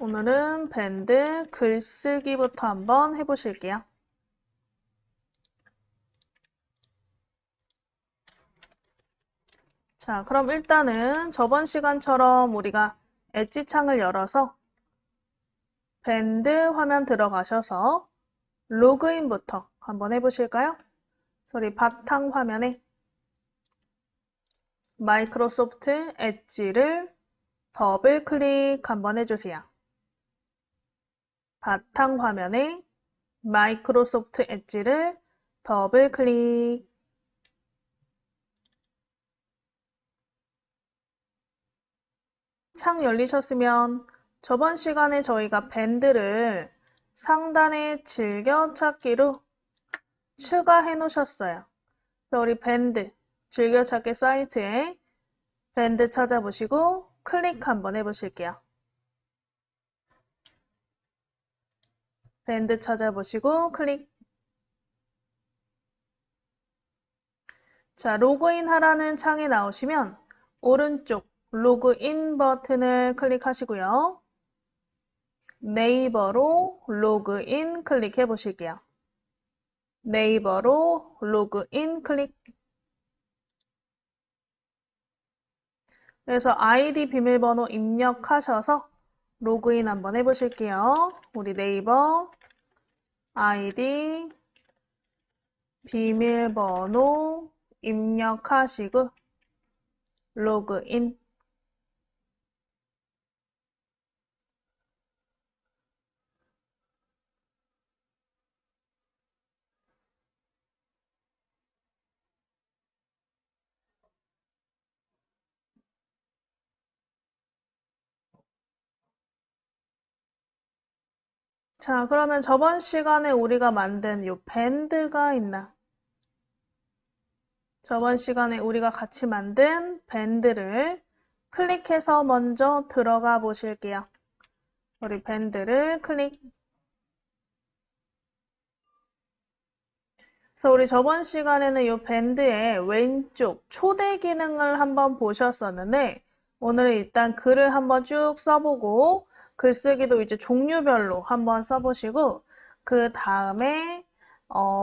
오늘은 밴드 글쓰기부터 한번 해보실게요. 자, 그럼 일단은 저번 시간처럼 우리가 엣지 창을 열어서 밴드 화면 들어가셔서 로그인부터 한번 해보실까요? 우리 바탕 화면에 마이크로소프트 엣지를 더블 클릭 한번 해주세요. 바탕 화면에 마이크로소프트 엣지를 더블 클릭. 창 열리셨으면 저번 시간에 저희가 밴드를 상단의 즐겨찾기로 추가해 놓으셨어요. 그래서 우리 밴드 즐겨찾기 사이트에 밴드 찾아보시고 클릭 한번 해보실게요. 밴드 찾아보시고 클릭. 자, 로그인 하라는 창이 나오시면 오른쪽 로그인 버튼을 클릭하시고요. 네이버로 로그인 클릭해 보실게요. 네이버로 로그인 클릭. 그래서 아이디 비밀번호 입력하셔서 로그인 한번 해보실게요. 우리 네이버 아이디 비밀번호 입력하시고 로그인. 자, 그러면 저번 시간에 우리가 만든 이 밴드가 있나? 저번 시간에 우리가 같이 만든 밴드를 클릭해서 먼저 들어가 보실게요. 우리 밴드를 클릭. 그래서 우리 저번 시간에는 이 밴드의 왼쪽 초대 기능을 한번 보셨었는데 오늘은 일단 글을 한번 쭉 써보고 글쓰기도 이제 종류별로 한번 써보시고 그 다음에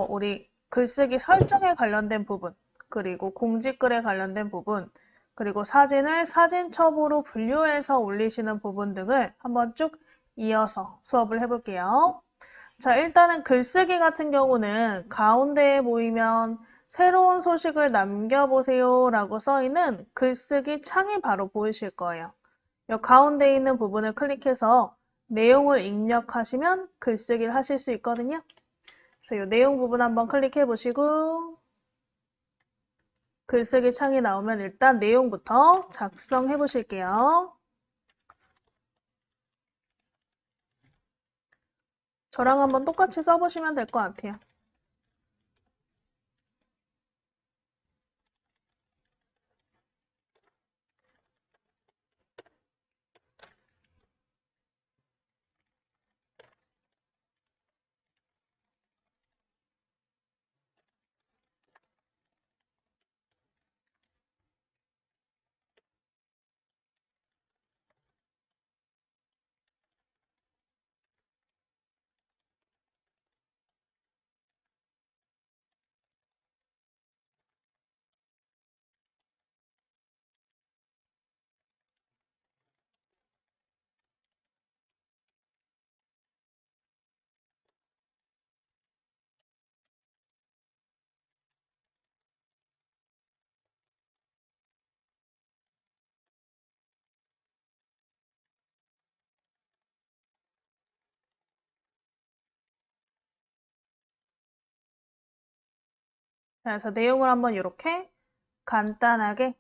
우리 글쓰기 설정에 관련된 부분 그리고 공지글에 관련된 부분 그리고 사진을 사진첩으로 분류해서 올리시는 부분 등을 한번 쭉 이어서 수업을 해볼게요. 자, 일단은 글쓰기 같은 경우는 가운데에 보이면 새로운 소식을 남겨보세요 라고 써있는 글쓰기 창이 바로 보이실 거예요. 이 가운데 있는 부분을 클릭해서 내용을 입력하시면 글쓰기를 하실 수 있거든요. 그래서 이 내용 부분 한번 클릭해 보시고 글쓰기 창이 나오면 일단 내용부터 작성해 보실게요. 저랑 한번 똑같이 써보시면 될 것 같아요. 그래서 내용을 한번 이렇게 간단하게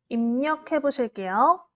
입력해 보실게요.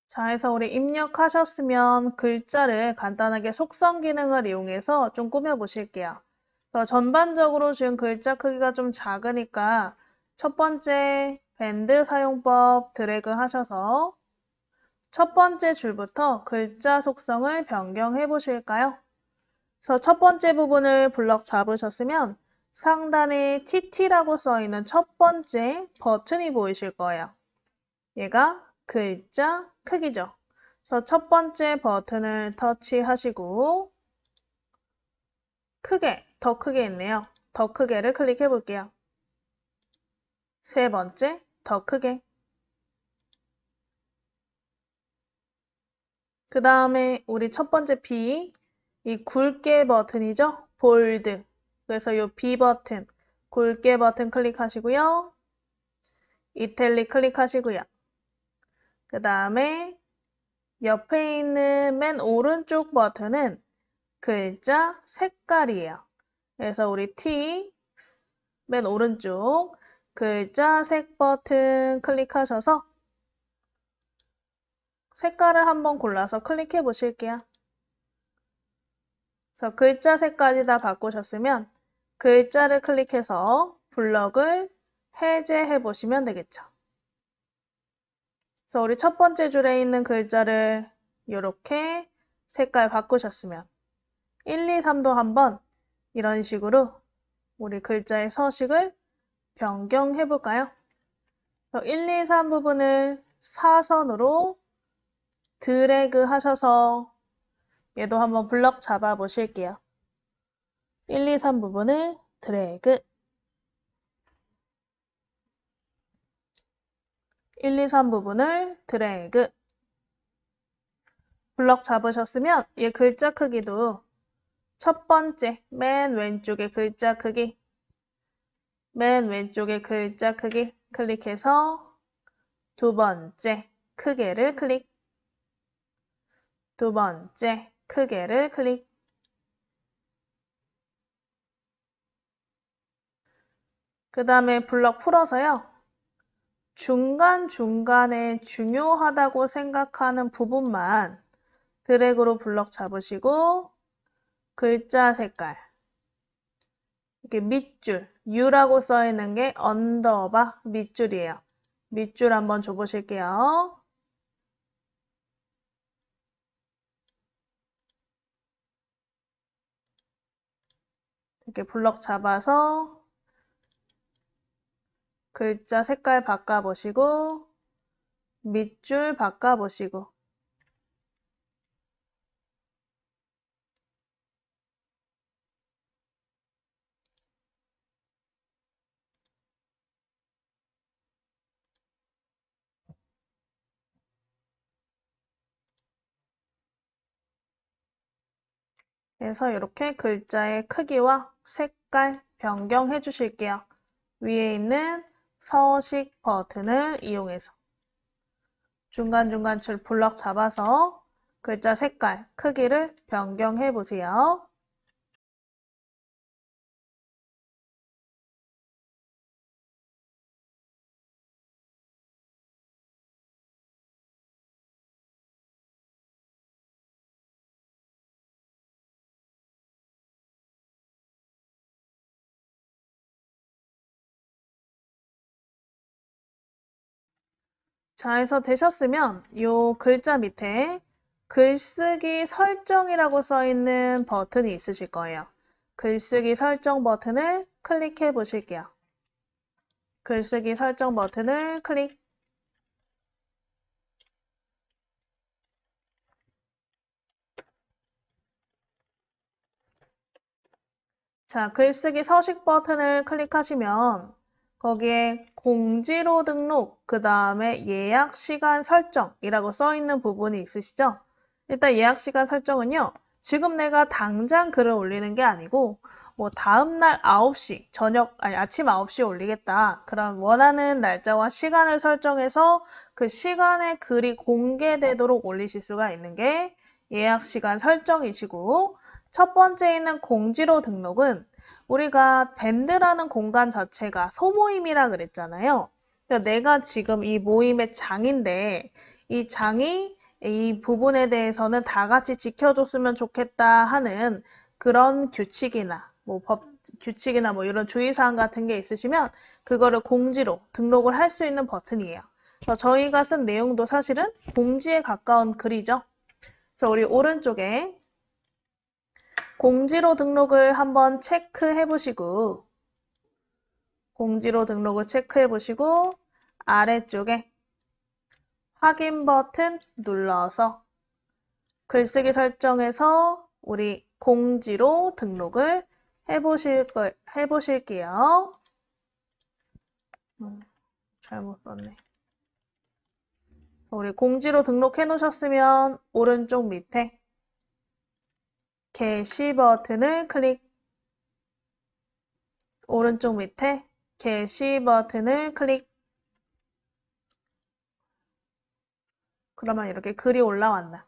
자, 해서 우리 입력하셨으면 글자를 간단하게 속성 기능을 이용해서 좀 꾸며보실게요. 그래서 전반적으로 지금 글자 크기가 좀 작으니까 첫 번째 밴드 사용법 드래그 하셔서 첫 번째 줄부터 글자 속성을 변경해 보실까요? 그래서 첫 번째 부분을 블럭 잡으셨으면 상단에 TT라고 써 있는 첫 번째 버튼이 보이실 거예요. 얘가 글자 크기죠. 그래서 첫 번째 버튼을 터치하시고 더 크게 있네요. 더 크게를 클릭해 볼게요. 세 번째, 더 크게. 그 다음에 우리 첫 번째 B, 이 굵게 버튼이죠? 볼드. 그래서 이 B 버튼, 굵게 버튼 클릭하시고요. 이탈릭 클릭하시고요. 그 다음에 옆에 있는 맨 오른쪽 버튼은 글자 색깔이에요. 그래서 우리 T, 맨 오른쪽 글자 색 버튼 클릭하셔서 색깔을 한번 골라서 클릭해 보실게요. 그래서 글자 색깔이 다 바꾸셨으면 글자를 클릭해서 블럭을 해제해 보시면 되겠죠. 그래서 우리 첫 번째 줄에 있는 글자를 이렇게 색깔 바꾸셨으면 1, 2, 3도 한번 이런 식으로 우리 글자의 서식을 변경해 볼까요? 1, 2, 3 부분을 사선으로 드래그 하셔서 얘도 한번 블럭 잡아 보실게요. 1, 2, 3 부분을 드래그 1, 2, 3 부분을 드래그 블럭 잡으셨으면 얘 글자 크기도 첫 번째 맨 왼쪽의 글자 크기 맨 왼쪽의 글자 크기 클릭해서 두 번째 크게를 클릭 두 번째 크게를 클릭 그 다음에 블럭 풀어서요. 중간중간에 중요하다고 생각하는 부분만 드래그로 블럭 잡으시고 글자 색깔 이렇게 밑줄 U라고 써 있는 게 언더바 밑줄이에요. 밑줄 한번 줘보실게요. 이렇게 블럭 잡아서 글자 색깔 바꿔보시고 밑줄 바꿔보시고 그래서 이렇게 글자의 크기와 색깔 변경해 주실게요. 위에 있는 서식 버튼을 이용해서 중간중간 줄 블럭 잡아서 글자 색깔 크기를 변경해 보세요. 자, 해서 되셨으면 이 글자 밑에 글쓰기 설정이라고 써 있는 버튼이 있으실 거예요. 글쓰기 설정 버튼을 클릭해 보실게요. 글쓰기 설정 버튼을 클릭. 자, 글쓰기 서식 버튼을 클릭하시면 거기에 공지로 등록, 그 다음에 예약 시간 설정이라고 써 있는 부분이 있으시죠? 일단 예약 시간 설정은요. 지금 내가 당장 글을 올리는 게 아니고 뭐 다음날 9시, 아침 9시에 올리겠다. 그럼 원하는 날짜와 시간을 설정해서 그 시간에 글이 공개되도록 올리실 수가 있는 게 예약 시간 설정이시고 첫 번째 있는 공지로 등록은 우리가 밴드라는 공간 자체가 소모임이라 그랬잖아요. 그러니까 내가 지금 이 모임의 장인데 이 장이 이 부분에 대해서는 다 같이 지켜줬으면 좋겠다 하는 그런 규칙이나 뭐 규칙이나 뭐 이런 주의사항 같은 게 있으시면 그거를 공지로 등록을 할 수 있는 버튼이에요. 그래서 저희가 쓴 내용도 사실은 공지에 가까운 글이죠. 그래서 우리 오른쪽에 공지로 등록을 한번 체크해 보시고 공지로 등록을 체크해 보시고 아래쪽에 확인 버튼 눌러서 글쓰기 설정에서 우리 공지로 등록을 해보실게요. 잘못 썼네. 우리 공지로 등록해 놓으셨으면 오른쪽 밑에 게시 버튼을 오른쪽 밑에 게시 버튼을 클릭. 그러면 이렇게 글이 올라왔나.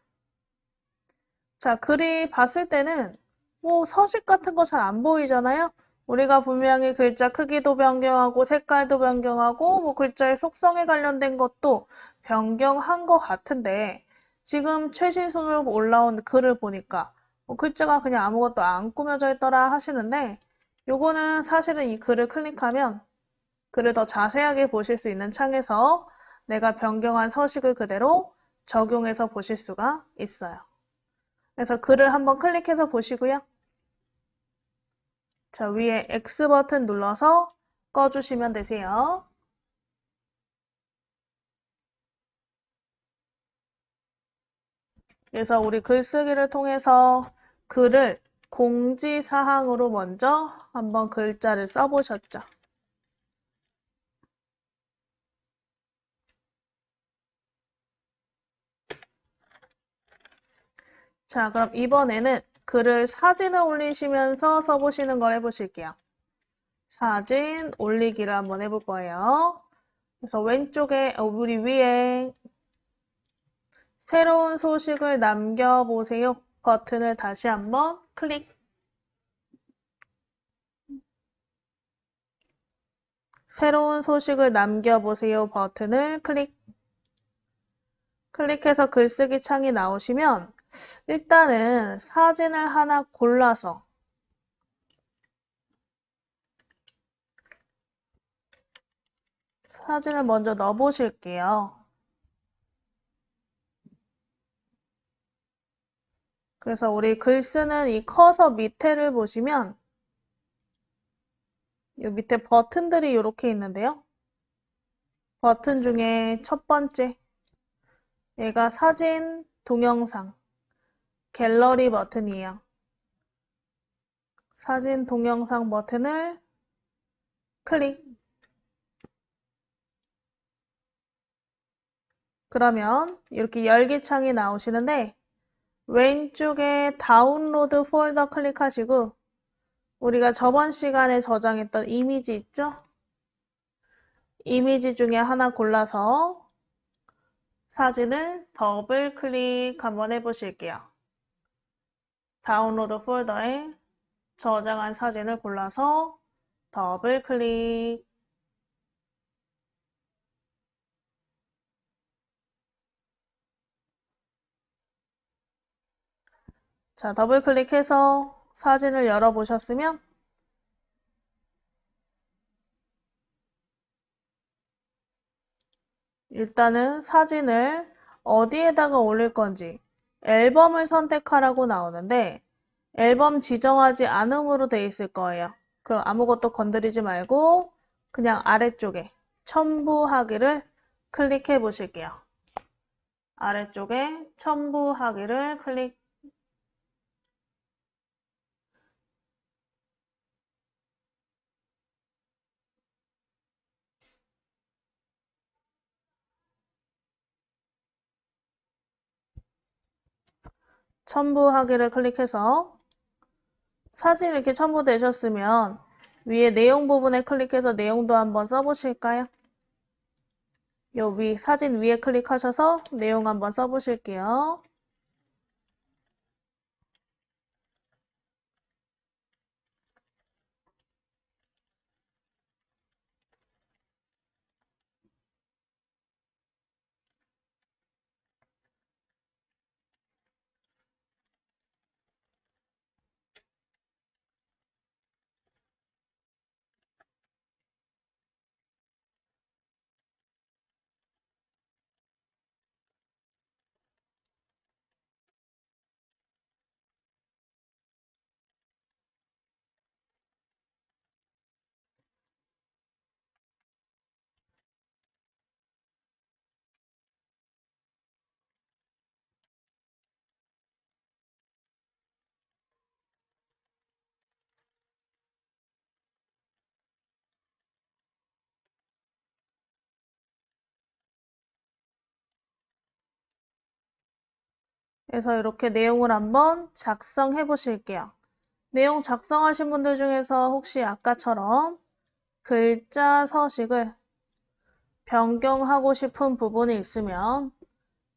자, 글이 봤을 때는 뭐 서식 같은 거 잘 안 보이잖아요. 우리가 분명히 글자 크기도 변경하고 색깔도 변경하고 뭐 글자의 속성에 관련된 것도 변경한 것 같은데 지금 최신속으로 올라온 글을 보니까 뭐 글자가 그냥 아무것도 안 꾸며져 있더라 하시는데 요거는 사실은 이 글을 클릭하면 글을 더 자세하게 보실 수 있는 창에서 내가 변경한 서식을 그대로 적용해서 보실 수가 있어요. 그래서 글을 한번 클릭해서 보시고요. 자, 위에 X 버튼 눌러서 꺼주시면 되세요. 그래서 우리 글쓰기를 통해서 글을 공지사항으로 먼저 한번 글자를 써보셨죠. 자, 그럼 이번에는 글을 사진을 올리시면서 써보시는 걸 해보실게요. 사진 올리기를 한번 해볼 거예요. 그래서 왼쪽에, 우리 위에 새로운 소식을 남겨보세요 버튼을 다시 한번 클릭. 새로운 소식을 남겨보세요 버튼을 클릭. 클릭해서 글쓰기 창이 나오시면 일단은 사진을 하나 골라서 사진을 먼저 넣어 보실게요. 그래서 우리 글 쓰는 이 커서 밑에를 보시면 이 밑에 버튼들이 이렇게 있는데요. 버튼 중에 첫 번째 얘가 사진, 동영상, 갤러리 버튼이에요. 사진, 동영상 버튼을 클릭. 그러면 이렇게 열기 창이 나오시는데 왼쪽에 다운로드 폴더 클릭하시고 우리가 저번 시간에 저장했던 이미지 있죠? 이미지 중에 하나 골라서 사진을 더블 클릭 한번 해보실게요. 다운로드 폴더에 저장한 사진을 골라서 더블 클릭. 자, 더블 클릭해서 사진을 열어보셨으면 일단은 사진을 어디에다가 올릴 건지 앨범을 선택하라고 나오는데 앨범 지정하지 않음으로 돼 있을 거예요. 그럼 아무것도 건드리지 말고 그냥 아래쪽에 첨부하기를 클릭해 보실게요. 아래쪽에 첨부하기를 클릭. 첨부하기를 클릭해서 사진 이렇게 첨부되셨으면 위에 내용 부분에 클릭해서 내용도 한번 써보실까요? 요 위 사진 위에 클릭하셔서 내용 한번 써보실게요. 그래서 이렇게 내용을 한번 작성해 보실게요. 내용 작성하신 분들 중에서 혹시 아까처럼 글자 서식을 변경하고 싶은 부분이 있으면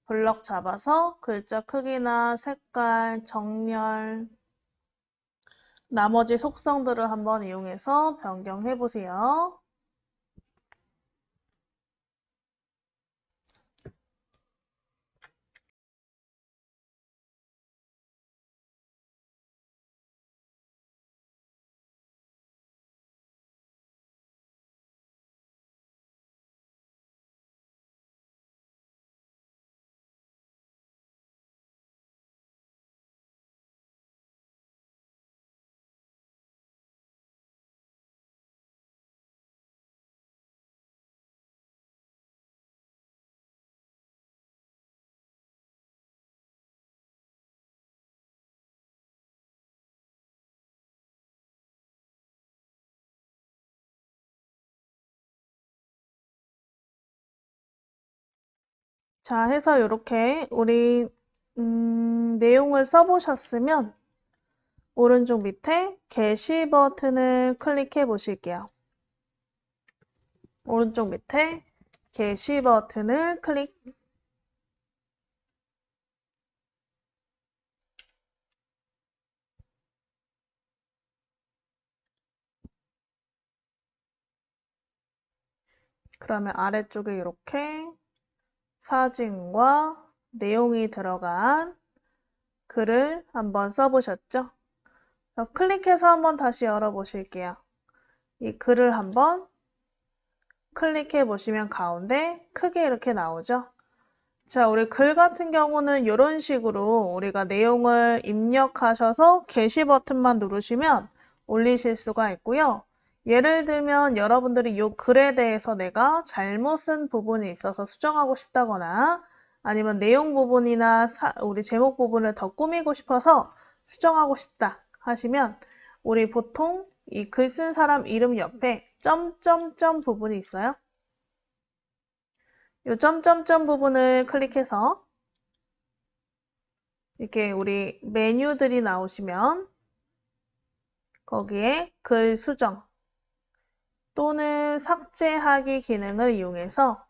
블럭 잡아서 글자 크기나 색깔, 정렬, 나머지 속성들을 한번 이용해서 변경해 보세요. 자, 해서 이렇게 우리 내용을 써보셨으면 오른쪽 밑에 게시 버튼을 클릭해 보실게요. 오른쪽 밑에 게시 버튼을 클릭. 그러면 아래쪽에 이렇게 사진과 내용이 들어간 글을 한번 써보셨죠? 클릭해서 한번 다시 열어보실게요. 이 글을 한번 클릭해 보시면 가운데 크게 이렇게 나오죠? 자, 우리 글 같은 경우는 이런 식으로 우리가 내용을 입력하셔서 게시 버튼만 누르시면 올리실 수가 있고요. 예를 들면 여러분들이 이 글에 대해서 내가 잘못 쓴 부분이 있어서 수정하고 싶다거나 아니면 내용 부분이나 우리 제목 부분을 더 꾸미고 싶어서 수정하고 싶다 하시면 우리 보통 이 글 쓴 사람 이름 옆에 점점점 부분이 있어요. 이 점점점 부분을 클릭해서 이렇게 우리 메뉴들이 나오시면 거기에 글 수정 또는 삭제하기 기능을 이용해서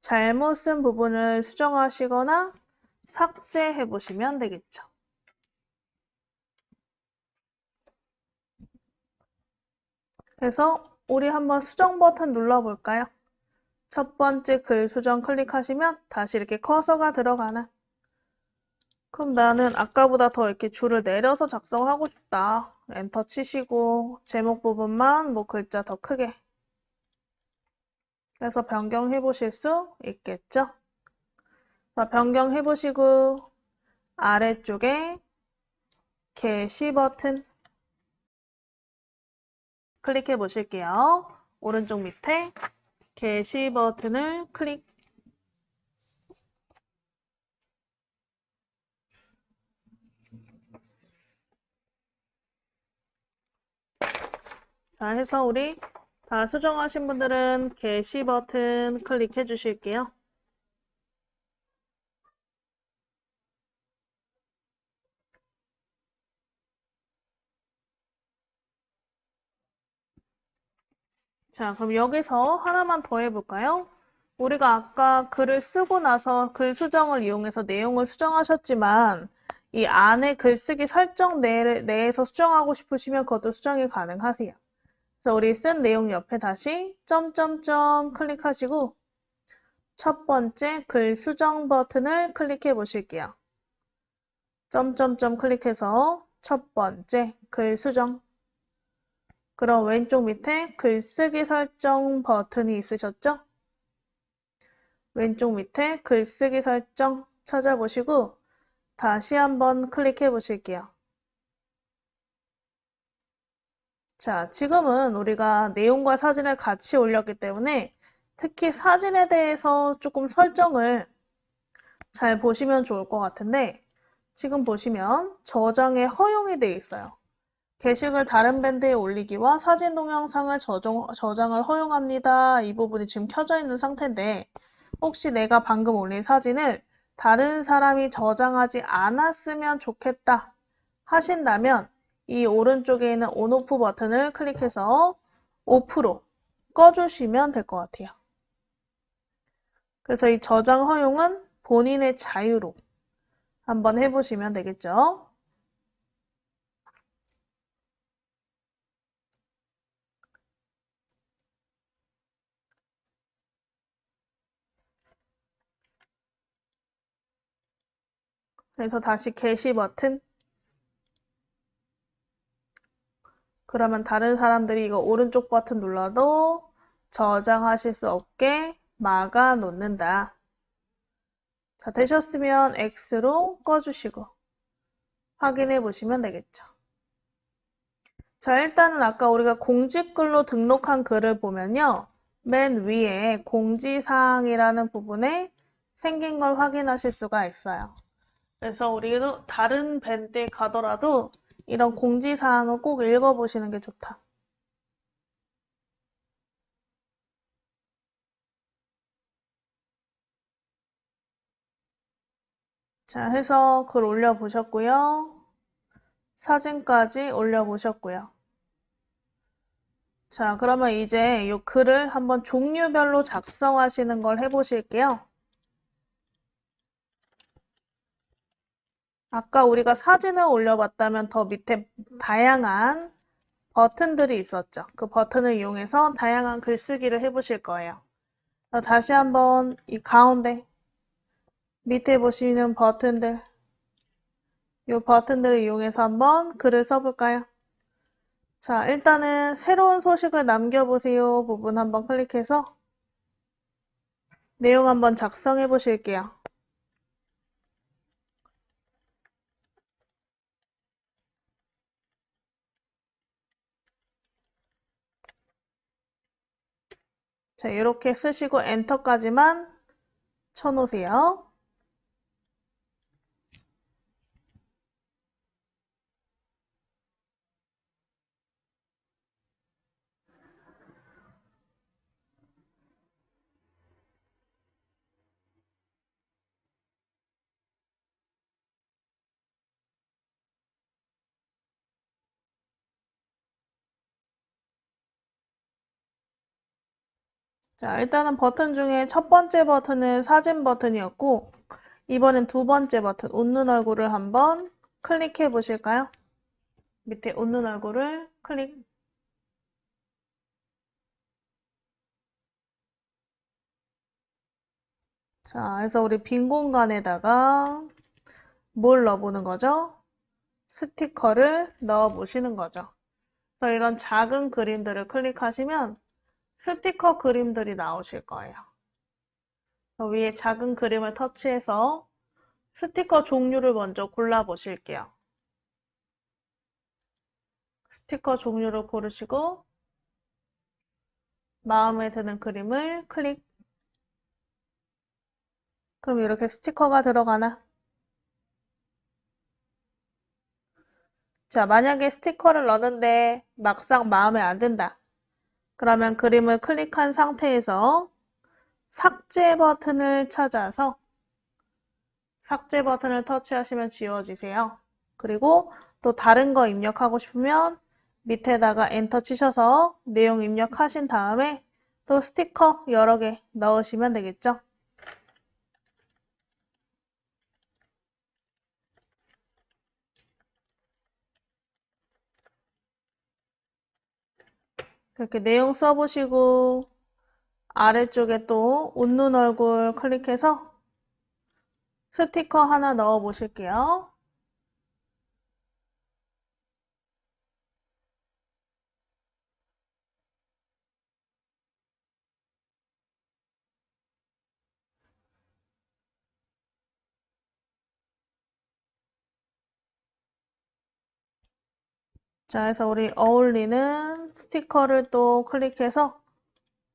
잘못 쓴 부분을 수정하시거나 삭제해 보시면 되겠죠. 그래서 우리 한번 수정 버튼 눌러볼까요? 첫 번째 글 수정 클릭하시면 다시 이렇게 커서가 들어가나? 그럼 나는 아까보다 더 이렇게 줄을 내려서 작성하고 싶다. 엔터 치시고 제목 부분만 뭐 글자 더 크게. 그래서 변경해 보실 수 있겠죠? 자, 변경해 보시고 아래쪽에 게시 버튼 클릭해 보실게요. 오른쪽 밑에 게시 버튼을 클릭. 자, 해서 우리 다 수정하신 분들은 게시 버튼 클릭해 주실게요. 자, 그럼 여기서 하나만 더 해볼까요? 우리가 아까 글을 쓰고 나서 글 수정을 이용해서 내용을 수정하셨지만 이 안에 글쓰기 설정 내에서 수정하고 싶으시면 그것도 수정이 가능하세요. 그래서 우리 쓴 내용 옆에 다시 점점점 클릭하시고 첫 번째 글 수정 버튼을 클릭해 보실게요. 점점점 클릭해서 첫 번째 글 수정. 그럼 왼쪽 밑에 글쓰기 설정 버튼이 있으셨죠? 왼쪽 밑에 글쓰기 설정 찾아보시고 다시 한번 클릭해 보실게요. 자, 지금은 우리가 내용과 사진을 같이 올렸기 때문에 특히 사진에 대해서 조금 설정을 잘 보시면 좋을 것 같은데 지금 보시면 저장에 허용이 되어 있어요. 게시글 다른 밴드에 올리기와 사진 동영상을 저장을 허용합니다. 이 부분이 지금 켜져 있는 상태인데 혹시 내가 방금 올린 사진을 다른 사람이 저장하지 않았으면 좋겠다 하신다면 이 오른쪽에 있는 온오프 버튼을 클릭해서 오프로 꺼주시면 될 것 같아요. 그래서 이 저장 허용은 본인의 자유로 한번 해보시면 되겠죠. 그래서 다시 게시 버튼. 그러면 다른 사람들이 이거 오른쪽 버튼 눌러도 저장하실 수 없게 막아 놓는다. 자, 되셨으면 X로 꺼주시고 확인해 보시면 되겠죠. 자, 일단은 아까 우리가 공지글로 등록한 글을 보면요. 맨 위에 공지사항이라는 부분에 생긴 걸 확인하실 수가 있어요. 그래서 우리도 다른 밴드에 가더라도 이런 공지사항을 꼭 읽어보시는 게 좋다. 자, 해서 글 올려보셨고요. 사진까지 올려보셨고요. 자, 그러면 이제 이 글을 한번 종류별로 작성하시는 걸 해보실게요. 아까 우리가 사진을 올려봤다면 더 밑에 다양한 버튼들이 있었죠. 그 버튼을 이용해서 다양한 글쓰기를 해보실 거예요. 다시 한번 이 가운데 밑에 보시는 버튼들, 이 버튼들을 이용해서 한번 글을 써볼까요? 자, 일단은 새로운 소식을 남겨보세요 부분 한번 클릭해서 내용 한번 작성해 보실게요. 자, 이렇게 쓰시고 엔터까지만 쳐놓으세요. 자, 일단은 버튼 중에 첫 번째 버튼은 사진 버튼이었고 이번엔 두 번째 버튼 웃는 얼굴을 한번 클릭해 보실까요? 밑에 웃는 얼굴을 클릭. 자, 그래서 우리 빈 공간에다가 뭘 넣어보는 거죠? 스티커를 넣어 보시는 거죠. 그래서 이런 작은 그림들을 클릭하시면 스티커 그림들이 나오실 거예요. 위에 작은 그림을 터치해서 스티커 종류를 먼저 골라 보실게요. 스티커 종류를 고르시고 마음에 드는 그림을 클릭. 그럼 이렇게 스티커가 들어가나? 자, 만약에 스티커를 넣는데 막상 마음에 안 든다. 그러면 그림을 클릭한 상태에서 삭제 버튼을 찾아서 삭제 버튼을 터치하시면 지워지세요. 그리고 또 다른 거 입력하고 싶으면 밑에다가 엔터 치셔서 내용 입력하신 다음에 또 스티커 여러 개 넣으시면 되겠죠. 이렇게 내용 써보시고 아래쪽에 또 웃는 얼굴 클릭해서 스티커 하나 넣어 보실게요. 자, 그래서 우리 어울리는 스티커를 또 클릭해서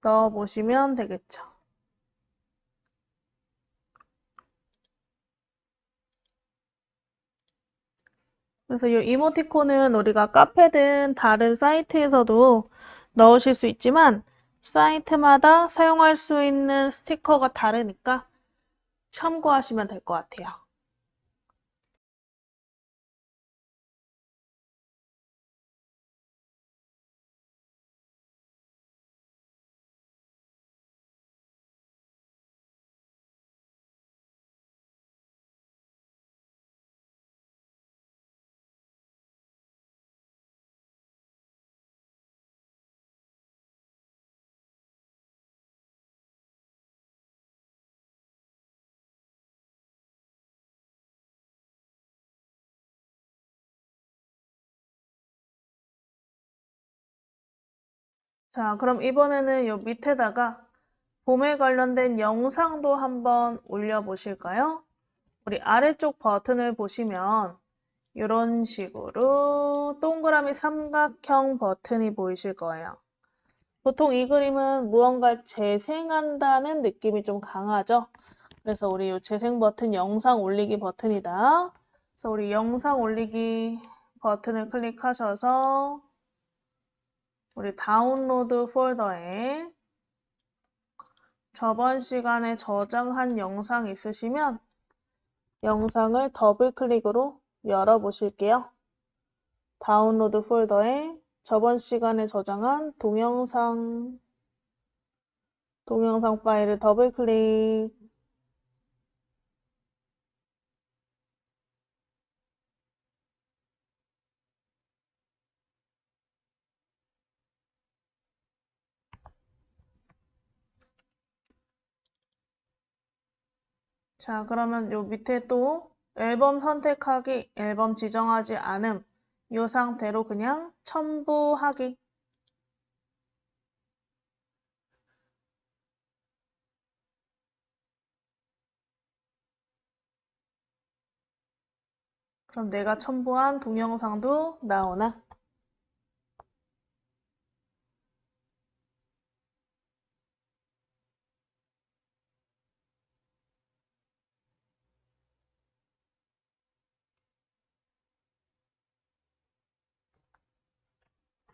넣어 보시면 되겠죠. 그래서 이 이모티콘은 우리가 카페든 다른 사이트에서도 넣으실 수 있지만 사이트마다 사용할 수 있는 스티커가 다르니까 참고하시면 될 것 같아요. 자, 그럼 이번에는 요 밑에다가 봄에 관련된 영상도 한번 올려보실까요? 우리 아래쪽 버튼을 보시면 이런 식으로 동그라미 삼각형 버튼이 보이실 거예요. 보통 이 그림은 무언가를 재생한다는 느낌이 좀 강하죠? 그래서 우리 이 재생 버튼 영상 올리기 버튼이다. 그래서 우리 영상 올리기 버튼을 클릭하셔서 우리 다운로드 폴더에 저번 시간에 저장한 영상 있으시면 영상을 더블 클릭으로 열어보실게요. 다운로드 폴더에 저번 시간에 저장한 동영상 파일을 더블 클릭. 자, 그러면 요 밑에 또 앨범 선택하기, 앨범 지정하지 않음, 이 상태로 그냥 첨부하기. 그럼 내가 첨부한 동영상도 나오나?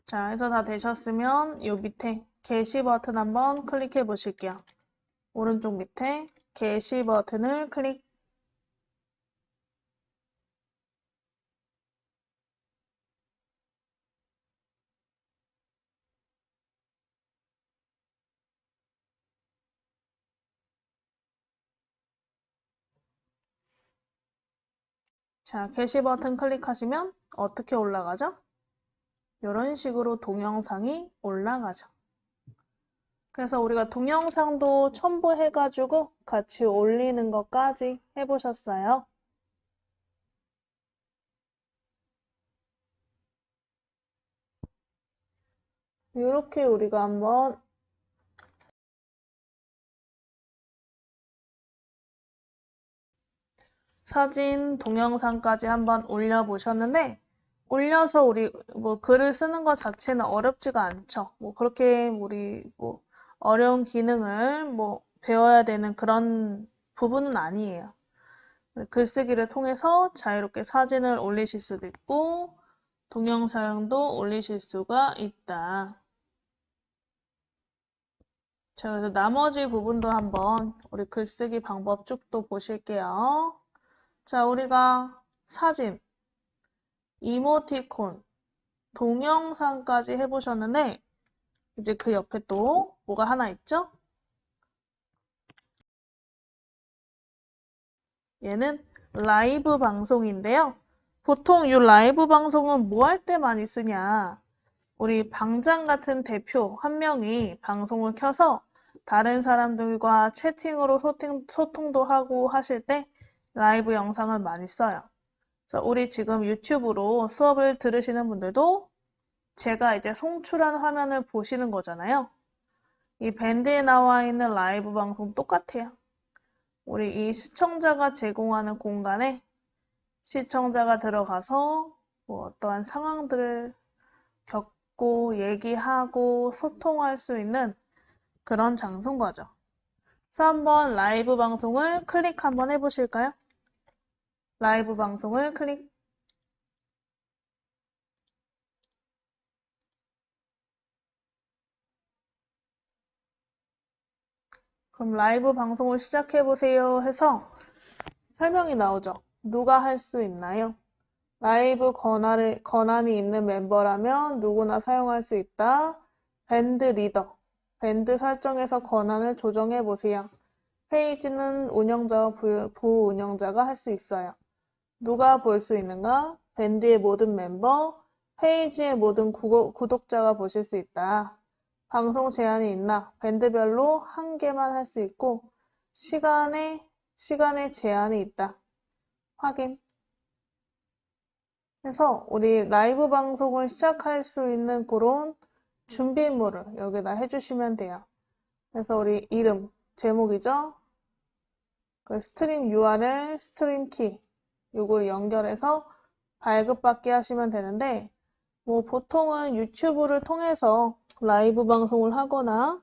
자, 해서 다 되셨으면 요 밑에 게시 버튼 한번 클릭해 보실게요. 오른쪽 밑에 게시 버튼을 클릭. 자, 게시 버튼 클릭하시면 어떻게 올라가죠? 이런 식으로 동영상이 올라가죠. 그래서 우리가 동영상도 첨부해가지고 같이 올리는 것까지 해보셨어요? 이렇게 우리가 한번 사진, 동영상까지 한번 올려보셨는데 올려서 우리 뭐 글을 쓰는 것 자체는 어렵지가 않죠. 뭐 그렇게 우리 뭐 어려운 기능을 뭐 배워야 되는 그런 부분은 아니에요. 글쓰기를 통해서 자유롭게 사진을 올리실 수도 있고 동영상도 올리실 수가 있다. 자, 그래서 나머지 부분도 한번 우리 글쓰기 방법 쭉 또 보실게요. 자, 우리가 사진, 이모티콘, 동영상까지 해보셨는데 이제 그 옆에 또 뭐가 하나 있죠? 얘는 라이브 방송인데요. 보통 이 라이브 방송은 뭐 할 때 많이 쓰냐? 우리 방장 같은 대표 한 명이 방송을 켜서 다른 사람들과 채팅으로 소통도 하고 하실 때 라이브 영상을 많이 써요. 그래서 우리 지금 유튜브로 수업을 들으시는 분들도 제가 이제 송출한 화면을 보시는 거잖아요. 이 밴드에 나와 있는 라이브 방송 똑같아요. 우리 이 시청자가 제공하는 공간에 시청자가 들어가서 뭐 어떠한 상황들을 겪고 얘기하고 소통할 수 있는 그런 장소인 거죠. 그래서 한번 라이브 방송을 클릭 한번 해보실까요? 라이브 방송을 클릭. 그럼 라이브 방송을 시작해보세요 해서 설명이 나오죠. 누가 할 수 있나요? 라이브 권한이 있는 멤버라면 누구나 사용할 수 있다. 밴드 리더. 밴드 설정에서 권한을 조정해보세요. 페이지는 운영자와 부운영자가 할 수 있어요. 누가 볼 수 있는가? 밴드의 모든 멤버, 페이지의 모든 구독자가 보실 수 있다. 방송 제한이 있나? 밴드별로 한 개만 할 수 있고, 시간에 제한이 있다. 확인. 그래서 우리 라이브 방송을 시작할 수 있는 그런 준비물을 여기다 해주시면 돼요. 그래서 우리 이름, 제목이죠? 그 스트림 URL, 스트림 키, 요걸 연결해서 발급받게 하시면 되는데, 뭐 보통은 유튜브를 통해서 라이브 방송을 하거나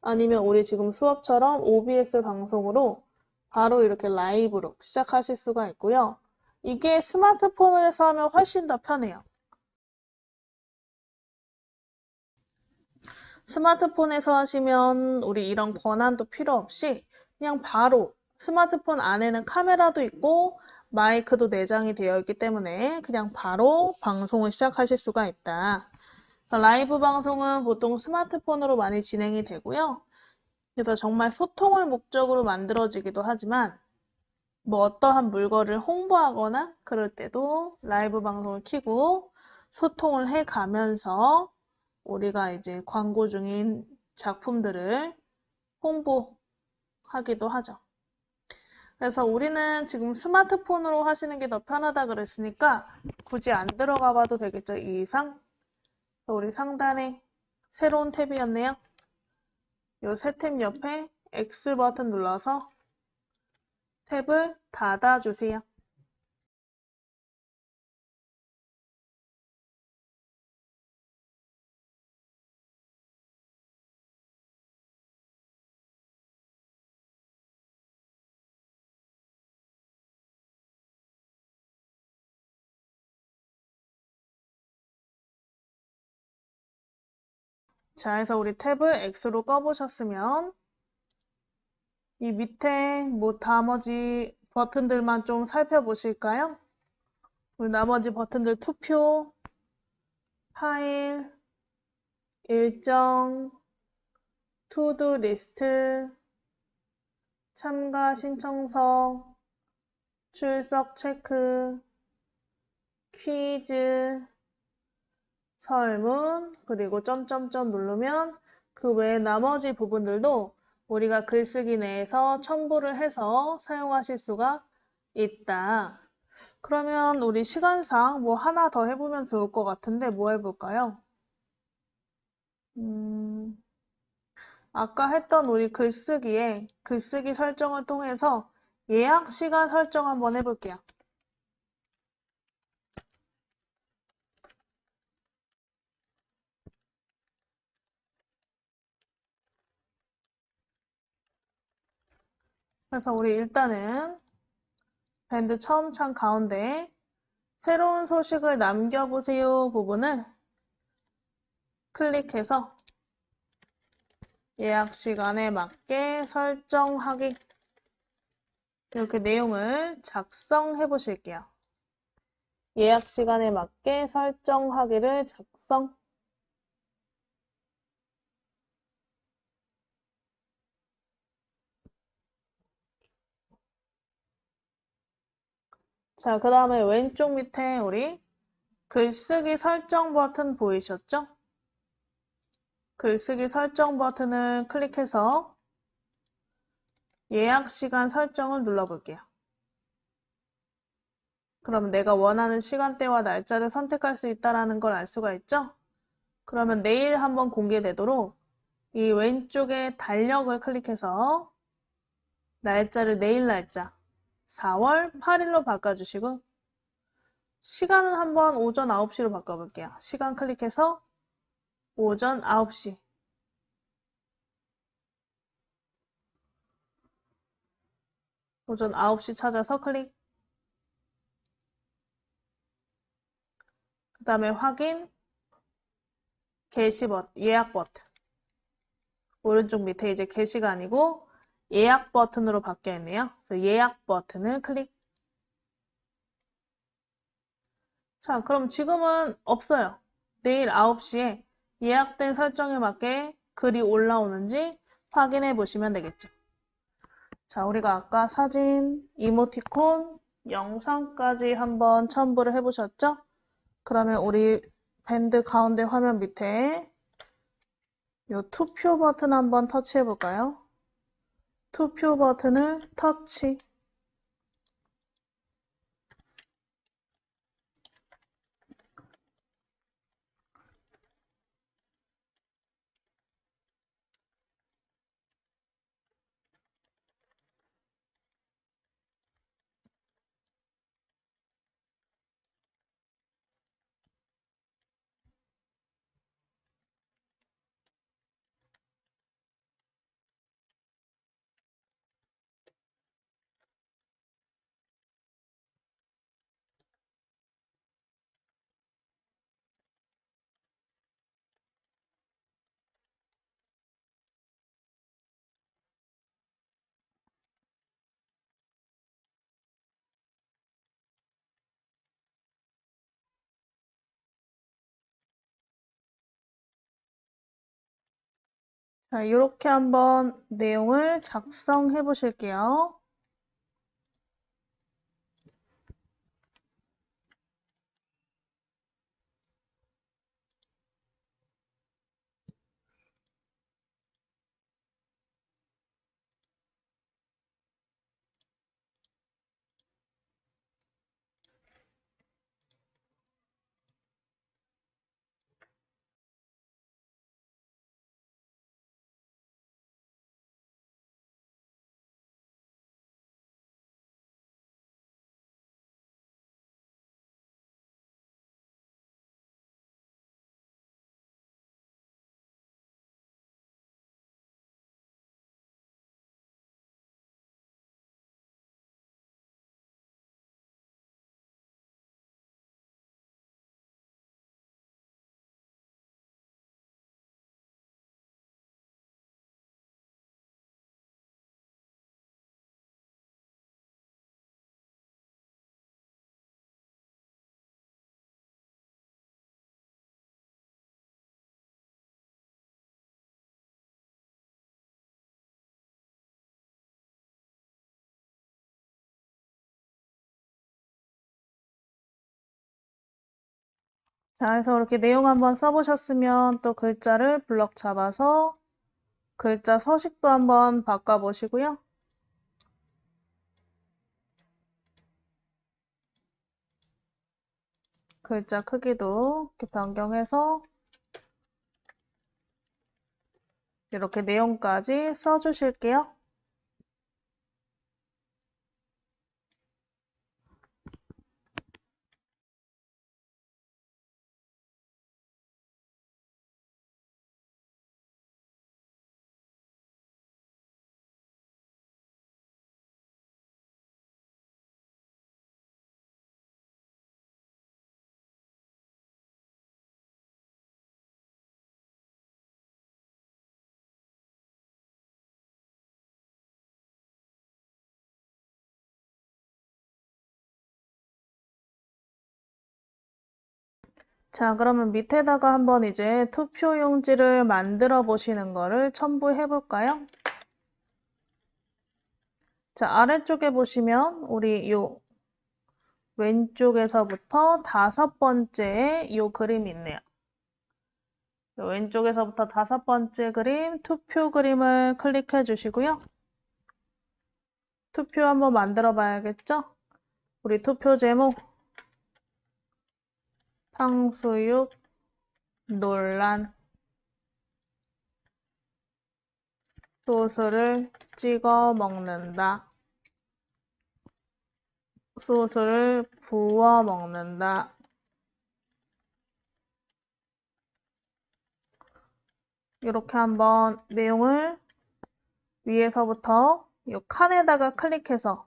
아니면 우리 지금 수업처럼 OBS 방송으로 바로 이렇게 라이브로 시작하실 수가 있고요. 이게 스마트폰에서 하면 훨씬 더 편해요. 스마트폰에서 하시면 우리 이런 권한도 필요 없이 그냥 바로 스마트폰 안에는 카메라도 있고 마이크도 내장이 되어 있기 때문에 그냥 바로 방송을 시작하실 수가 있다. 라이브 방송은 보통 스마트폰으로 많이 진행이 되고요. 그래서 정말 소통을 목적으로 만들어지기도 하지만 뭐 어떠한 물건을 홍보하거나 그럴 때도 라이브 방송을 켜고 소통을 해가면서 우리가 이제 광고 중인 작품들을 홍보하기도 하죠. 그래서 우리는 지금 스마트폰으로 하시는 게 더 편하다 그랬으니까 굳이 안 들어가 봐도 되겠죠. 이 이상. 우리 상단에 새로운 탭이었네요. 이 새 탭 옆에 X 버튼 눌러서 탭을 닫아주세요. 자, 해서 우리 탭을 X로 꺼보셨으면 이 밑에 뭐 나머지 버튼들만 좀 살펴보실까요? 우리 나머지 버튼들 투표, 파일, 일정, 투두 리스트, 참가 신청서, 출석 체크, 퀴즈, 설문, 그리고 점점점 누르면 그 외에 나머지 부분들도 우리가 글쓰기 내에서 첨부를 해서 사용하실 수가 있다. 그러면 우리 시간상 뭐 하나 더 해보면 좋을 것 같은데 뭐 해볼까요? 아까 했던 우리 글쓰기 설정을 통해서 예약 시간 설정 한번 해볼게요. 그래서 우리 일단은 밴드 처음 창 가운데 새로운 소식을 남겨보세요 부분을 클릭해서 예약 시간에 맞게 설정하기 이렇게 내용을 작성해 보실게요. 예약 시간에 맞게 설정하기를 작성. 자, 그 다음에 왼쪽 밑에 우리 글쓰기 설정 버튼 보이셨죠? 글쓰기 설정 버튼을 클릭해서 예약 시간 설정을 눌러볼게요. 그럼 내가 원하는 시간대와 날짜를 선택할 수 있다는 걸 알 수가 있죠? 그러면 내일 한번 공개되도록 이 왼쪽에 달력을 클릭해서 날짜를 내일 날짜 4월 8일로 바꿔주시고 시간은 한번 오전 9시로 바꿔볼게요. 시간 클릭해서 오전 9시 오전 9시 찾아서 클릭 그 다음에 확인 게시 버튼, 예약 버튼 오른쪽 밑에 이제 게시가 아니고 예약 버튼으로 바뀌어 있네요. 그래서 예약 버튼을 클릭. 자, 그럼 지금은 없어요. 내일 9시에 예약된 설정에 맞게 글이 올라오는지 확인해 보시면 되겠죠. 자, 우리가 아까 사진, 이모티콘, 영상까지 한번 첨부를 해보셨죠? 그러면 우리 밴드 가운데 화면 밑에 이 투표 버튼 한번 터치해 볼까요? 투표 버튼을 터치. 자, 이렇게 한번 내용을 작성해 보실게요. 자, 그래서 이렇게 내용 한번 써보셨으면 또 글자를 블럭 잡아서 글자 서식도 한번 바꿔보시고요. 글자 크기도 이렇게 변경해서 이렇게 내용까지 써주실게요. 자, 그러면 밑에다가 한번 이제 투표 용지를 만들어 보시는 거를 첨부해 볼까요? 자, 아래쪽에 보시면 우리 요 왼쪽에서부터 5번째에 요 그림이 있네요. 요 왼쪽에서부터 5번째 그림, 투표 그림을 클릭해 주시고요. 투표 한번 만들어 봐야겠죠? 우리 투표 제목, 탕수육 논란, 소스를 찍어 먹는다. 소스를 부어 먹는다. 이렇게 한번 내용을 위에서부터 이 칸에다가 클릭해서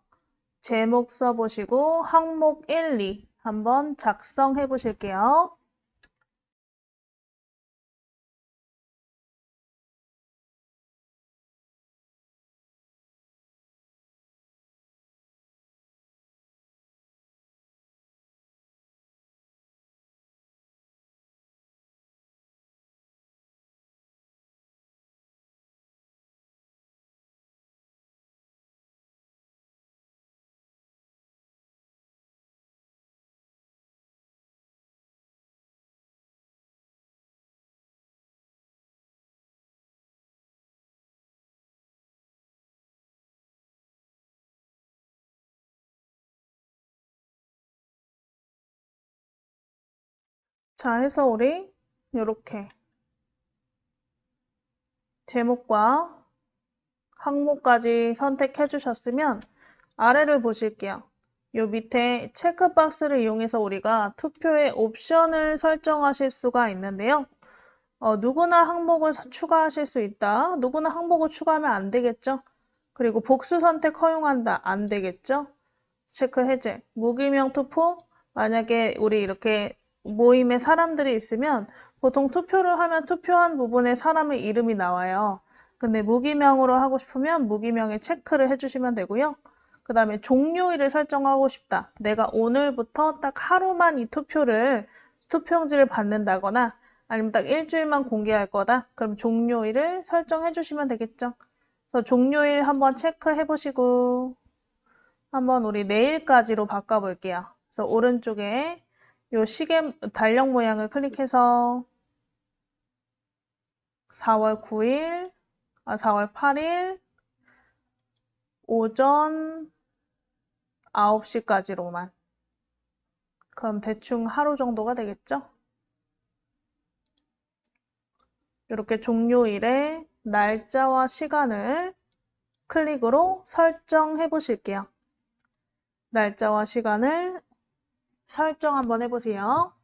제목 써보시고 항목 1, 2 한번 작성해 보실게요. 자, 해서 우리 이렇게 제목과 항목까지 선택해 주셨으면 아래를 보실게요. 요 밑에 체크박스를 이용해서 우리가 투표의 옵션을 설정하실 수가 있는데요. 누구나 항목을 추가하실 수 있다. 누구나 항목을 추가하면 안 되겠죠? 그리고 복수 선택 허용한다. 안 되겠죠? 체크 해제. 무기명 투표. 만약에 우리 이렇게 모임에 사람들이 있으면 보통 투표를 하면 투표한 부분에 사람의 이름이 나와요. 근데 무기명으로 하고 싶으면 무기명에 체크를 해주시면 되고요. 그 다음에 종료일을 설정하고 싶다. 내가 오늘부터 딱 하루만 이 투표용지를 받는다거나 아니면 딱 일주일만 공개할 거다. 그럼 종료일을 설정해 주시면 되겠죠. 그래서 종료일 한번 체크해 보시고 한번 우리 내일까지로 바꿔볼게요. 그래서 오른쪽에 요 시계 달력 모양을 클릭해서 4월 9일, 4월 8일 오전 9시까지로만. 그럼 대충 하루 정도가 되겠죠? 이렇게 종료일에 날짜와 시간을 클릭으로 설정해 보실게요. 날짜와 시간을 설정 한번 해보세요.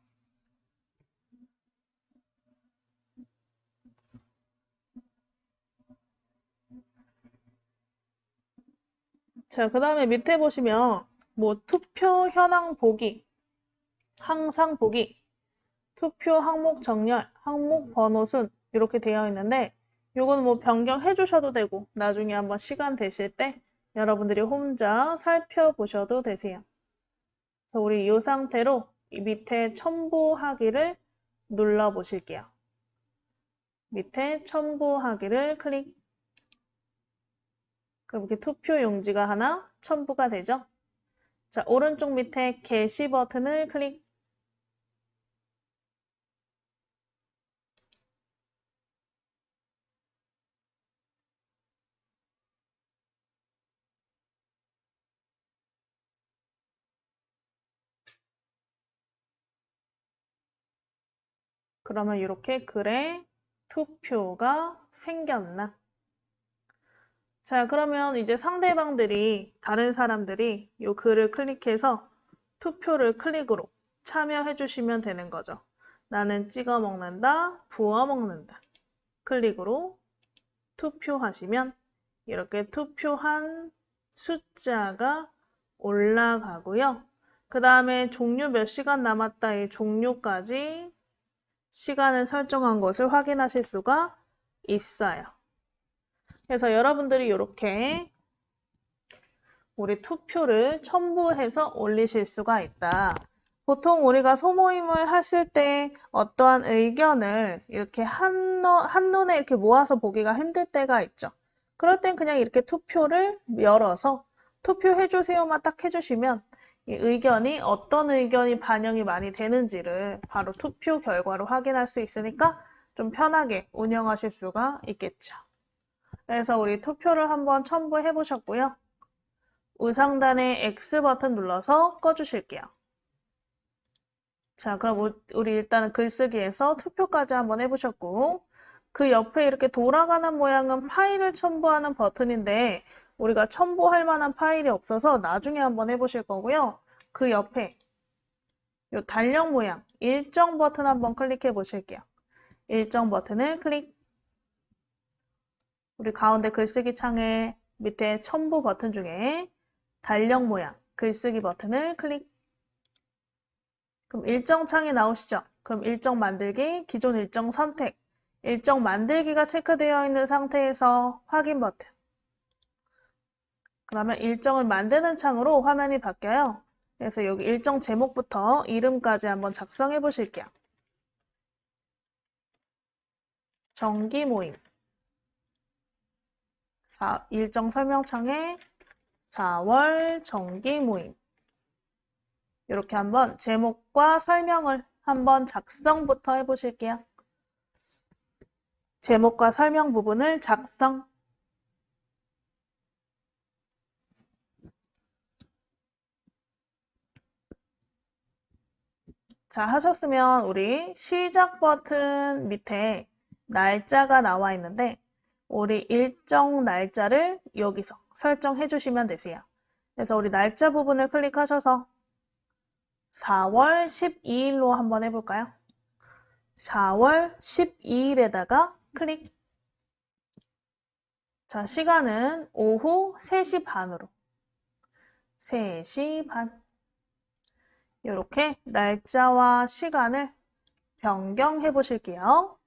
자, 그 다음에 밑에 보시면 뭐 투표 현황 보기, 항상 보기, 투표 항목 정렬, 항목 번호 순 이렇게 되어 있는데 요거는 뭐 변경해 주셔도 되고 나중에 한번 시간 되실 때 여러분들이 혼자 살펴보셔도 되세요. 그래서 우리 이 상태로 이 밑에 첨부하기를 눌러 보실게요. 밑에 첨부하기를 클릭. 그럼 이렇게 투표 용지가 하나 첨부가 되죠? 자, 오른쪽 밑에 게시 버튼을 클릭. 그러면 이렇게 글에 투표가 생겼나? 자, 그러면 이제 상대방들이, 다른 사람들이 이 글을 클릭해서 투표를 클릭으로 참여해 주시면 되는 거죠. 나는 찍어 먹는다, 부어 먹는다. 클릭으로 투표하시면 이렇게 투표한 숫자가 올라가고요. 그 다음에 종료 몇 시간 남았다의 종료까지 시간을 설정한 것을 확인하실 수가 있어요. 그래서 여러분들이 이렇게 우리 투표를 첨부해서 올리실 수가 있다. 보통 우리가 소모임을 하실 때 어떠한 의견을 이렇게 한눈에 이렇게 모아서 보기가 힘들 때가 있죠. 그럴 땐 그냥 이렇게 투표를 열어서 투표해주세요만 딱 해주시면 이 의견이 어떤 의견이 반영이 많이 되는지를 바로 투표 결과로 확인할 수 있으니까 좀 편하게 운영하실 수가 있겠죠. 그래서 우리 투표를 한번 첨부해 보셨고요. 우상단의 X 버튼 눌러서 꺼주실게요. 자, 그럼 우리 일단은 글쓰기에서 투표까지 한번 해보셨고, 그 옆에 이렇게 돌아가는 모양은 파일을 첨부하는 버튼인데, 우리가 첨부할 만한 파일이 없어서 나중에 한번 해보실 거고요. 그 옆에 이 달력 모양, 일정 버튼 한번 클릭해 보실게요. 일정 버튼을 클릭. 우리 가운데 글쓰기 창에 밑에 첨부 버튼 중에 달력 모양, 글쓰기 버튼을 클릭. 그럼 일정 창이 나오시죠? 그럼 일정 만들기, 기존 일정 선택, 일정 만들기가 체크되어 있는 상태에서 확인 버튼. 그러면 일정을 만드는 창으로 화면이 바뀌어요. 그래서 여기 일정 제목부터 이름까지 한번 작성해 보실게요. 정기 모임. 일정 설명창에 4월 정기 모임. 이렇게 한번 제목과 설명을 한번 작성부터 해보실게요. 제목과 설명 부분을 작성. 자, 하셨으면 우리 시작 버튼 밑에 날짜가 나와 있는데 우리 일정 날짜를 여기서 설정해 주시면 되세요. 그래서 우리 날짜 부분을 클릭하셔서 4월 12일로 한번 해볼까요? 4월 12일에다가 클릭. 자, 시간은 오후 3시 반으로. 3시 반. 이렇게 날짜와 시간을 변경해 보실게요.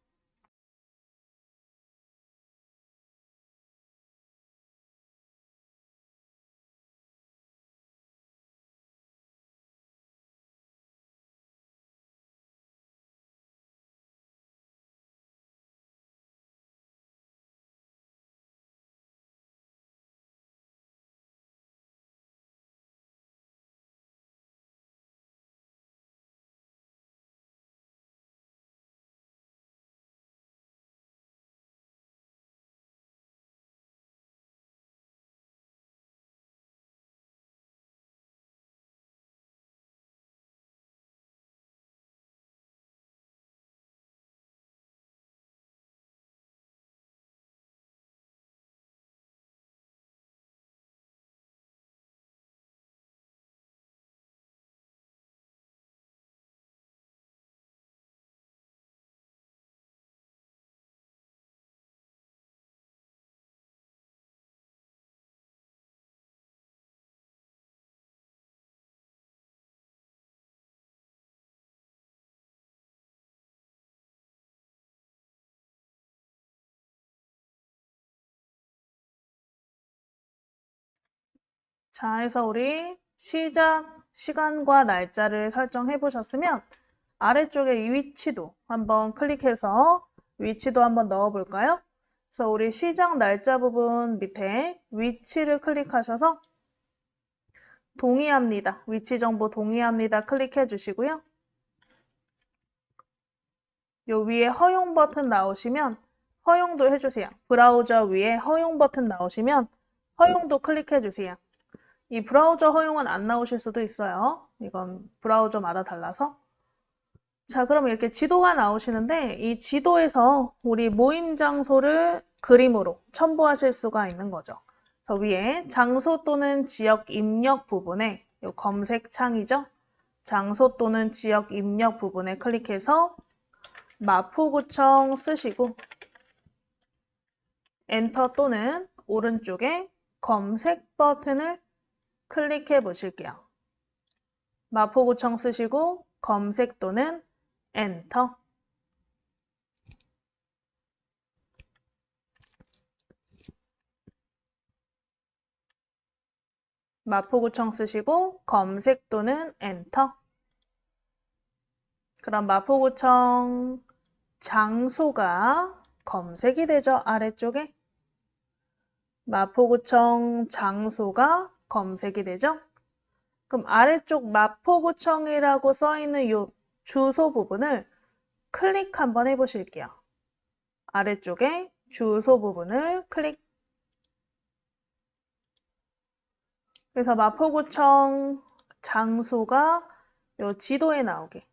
자, 해서 우리 시작 시간과 날짜를 설정해 보셨으면 아래쪽에 이 위치도 한번 클릭해서 위치도 한번 넣어 볼까요? 그래서 우리 시작 날짜 부분 밑에 위치를 클릭하셔서 동의합니다. 위치 정보 동의합니다. 클릭해 주시고요. 요 위에 허용 버튼 나오시면 허용도 해주세요. 브라우저 위에 허용 버튼 나오시면 허용도 클릭해 주세요. 이 브라우저 허용은 안 나오실 수도 있어요. 이건 브라우저마다 달라서. 자, 그럼 이렇게 지도가 나오시는데 이 지도에서 우리 모임 장소를 그림으로 첨부하실 수가 있는 거죠. 그래서 위에 장소 또는 지역 입력 부분에 이 검색 창이죠. 장소 또는 지역 입력 부분에 클릭해서 마포구청 쓰시고 엔터 또는 오른쪽에 검색 버튼을 클릭해 보실게요. 마포구청 쓰시고 검색 또는 엔터. 마포구청 쓰시고 검색 또는 엔터. 그럼 마포구청 장소가 검색이 되죠, 아래쪽에. 마포구청 장소가 검색이 되죠. 그럼 아래쪽 마포구청이라고 써있는 이 주소 부분을 클릭 한번 해보실게요. 아래쪽에 주소 부분을 클릭. 그래서 마포구청 장소가 이 지도에 나오게.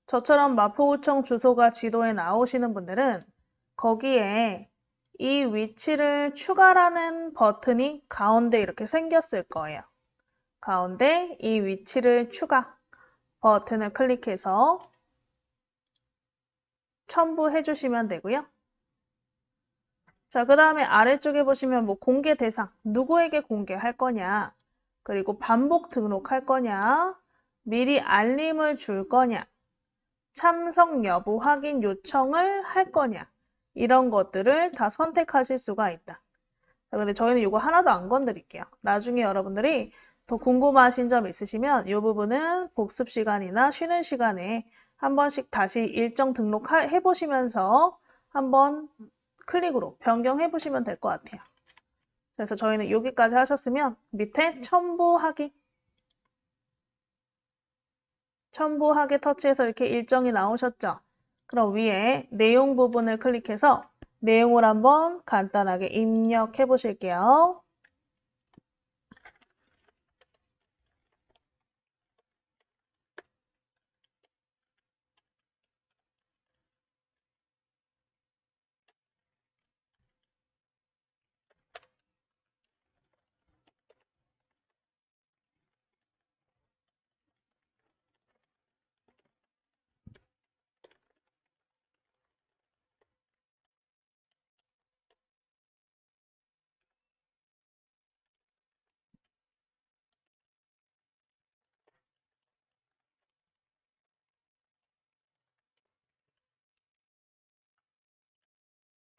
저처럼 마포구청 주소가 지도에 나오시는 분들은 거기에 이 위치를 추가라는 버튼이 가운데 이렇게 생겼을 거예요. 가운데 이 위치를 추가 버튼을 클릭해서 첨부해 주시면 되고요. 자, 그 다음에 아래쪽에 보시면 뭐 공개 대상, 누구에게 공개할 거냐, 그리고 반복 등록할 거냐, 미리 알림을 줄 거냐, 참석 여부 확인 요청을 할 거냐, 이런 것들을 다 선택하실 수가 있다. 자, 근데 저희는 이거 하나도 안 건드릴게요. 나중에 여러분들이 더 궁금하신 점 있으시면 이 부분은 복습 시간이나 쉬는 시간에 한 번씩 다시 일정 등록해 보시면서 한번 클릭으로 변경해 보시면 될 것 같아요. 그래서 저희는 여기까지 하셨으면 밑에 첨부하기 터치해서 이렇게 일정이 나오셨죠? 그럼 위에 내용 부분을 클릭해서 내용을 한번 간단하게 입력해 보실게요.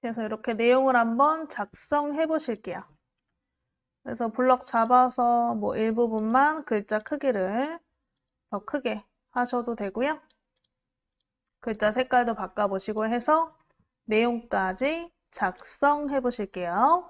그래서 이렇게 내용을 한번 작성해 보실게요. 그래서 블럭 잡아서 뭐 일부분만 글자 크기를 더 크게 하셔도 되고요. 글자 색깔도 바꿔보시고 해서 내용까지 작성해 보실게요.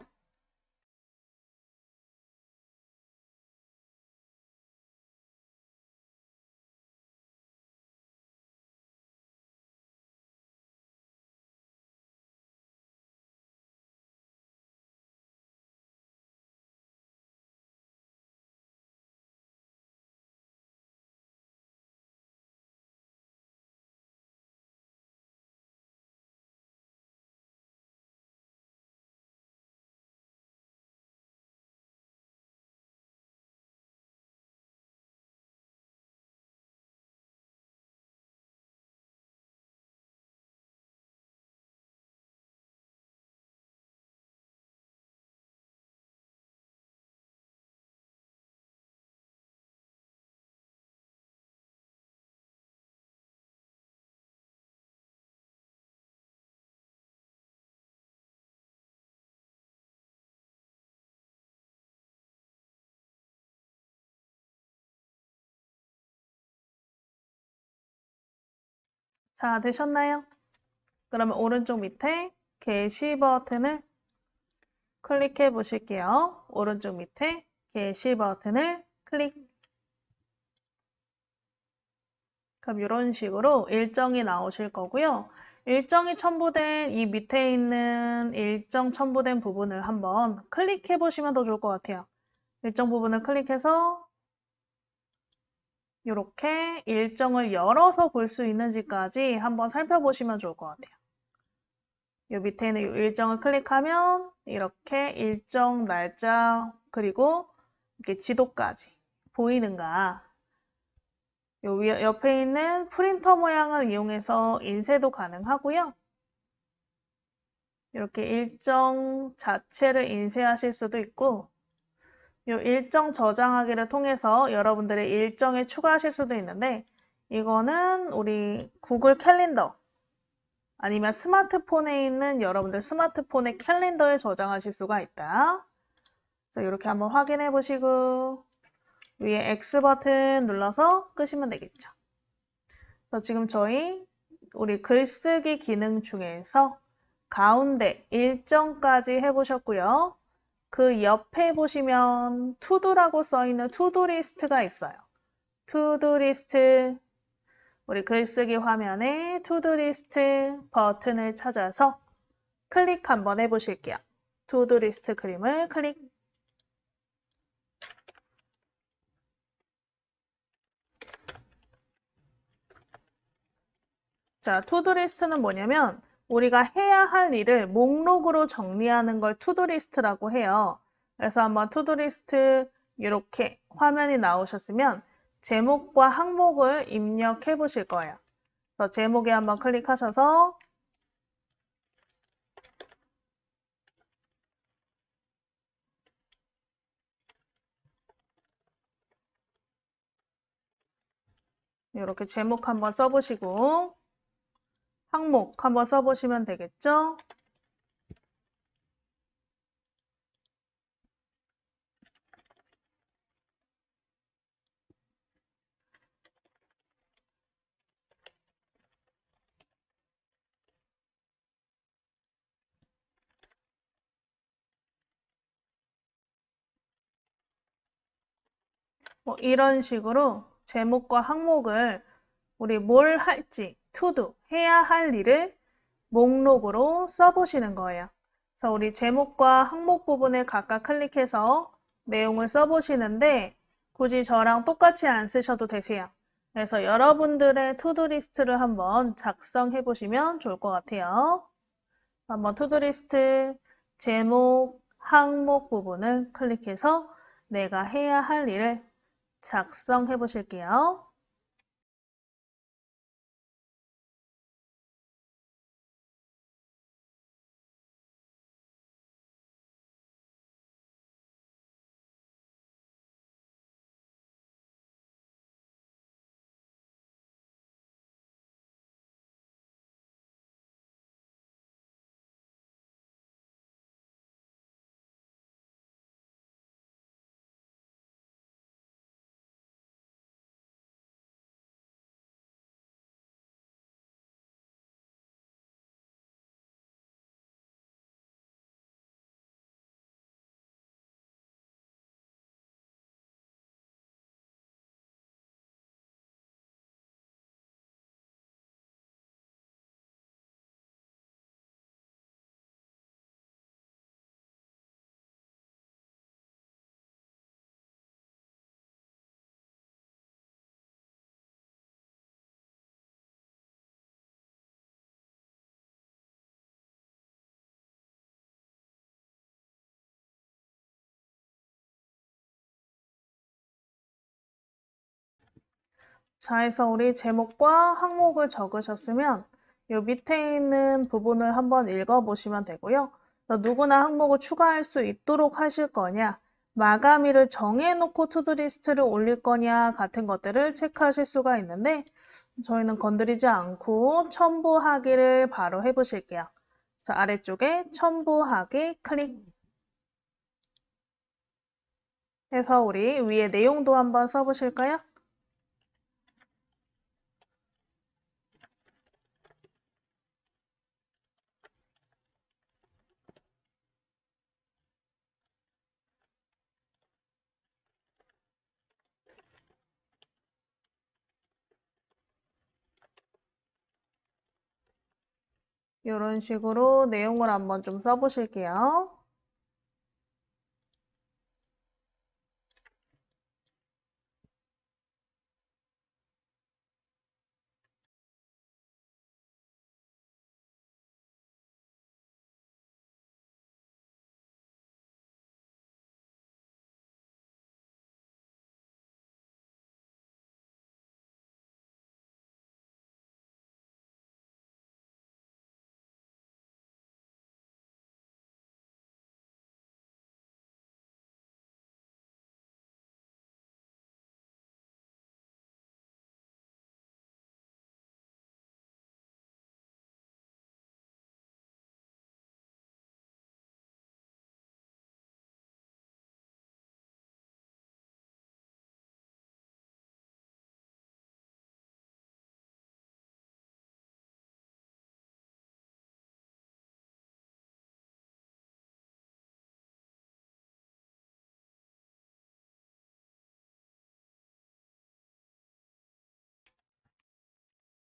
자, 되셨나요? 그러면 오른쪽 밑에 게시 버튼을 클릭해 보실게요. 오른쪽 밑에 게시 버튼을 클릭. 그럼 이런 식으로 일정이 나오실 거고요. 일정이 첨부된 이 밑에 있는 일정 첨부된 부분을 한번 클릭해 보시면 더 좋을 것 같아요. 일정 부분을 클릭해서 이렇게 일정을 열어서 볼 수 있는지까지 한번 살펴보시면 좋을 것 같아요. 이 밑에 있는 이 일정을 클릭하면 이렇게 일정 날짜 그리고 이렇게 지도까지 보이는가. 요 옆에 있는 프린터 모양을 이용해서 인쇄도 가능하고요. 이렇게 일정 자체를 인쇄하실 수도 있고 요 일정 저장하기를 통해서 여러분들의 일정에 추가하실 수도 있는데 이거는 우리 구글 캘린더 아니면 스마트폰에 있는 여러분들 스마트폰의 캘린더에 저장하실 수가 있다. 그래서 이렇게 한번 확인해 보시고 위에 X 버튼 눌러서 끄시면 되겠죠. 그래서 지금 우리 글쓰기 기능 중에서 가운데 일정까지 해보셨고요. 그 옆에 보시면 투두라고 써있는 투두 리스트가 있어요. 투두 리스트, 우리 글쓰기 화면에 투두 리스트 버튼을 찾아서 클릭 한번 해보실게요. 투두 리스트 그림을 클릭. 자, 투두리스트는 뭐냐면 우리가 해야 할 일을 목록으로 정리하는 걸 투두리스트라고 해요. 그래서 한번 투두리스트 이렇게 화면이 나오셨으면 제목과 항목을 입력해 보실 거예요. 그래서 제목에 한번 클릭하셔서 이렇게 제목 한번 써보시고 항목 한번 써보시면 되겠죠? 뭐 이런 식으로 제목과 항목을 우리 뭘 할지, 투두, 해야 할 일을 목록으로 써보시는 거예요. 그래서 우리 제목과 항목 부분에 각각 클릭해서 내용을 써보시는데 굳이 저랑 똑같이 안 쓰셔도 되세요. 그래서 여러분들의 투두리스트를 한번 작성해 보시면 좋을 것 같아요. 한번 투두리스트 제목, 항목 부분을 클릭해서 내가 해야 할 일을 작성해 보실게요. 자, 해서 우리 제목과 항목을 적으셨으면 이 밑에 있는 부분을 한번 읽어보시면 되고요. 누구나 항목을 추가할 수 있도록 하실 거냐, 마감일을 정해놓고 투두리스트를 올릴 거냐 같은 것들을 체크하실 수가 있는데 저희는 건드리지 않고 첨부하기를 바로 해보실게요. 그래서 아래쪽에 첨부하기 클릭 해서 우리 위에 내용도 한번 써보실까요? 이런 식으로 내용을 한번 좀 써보실게요.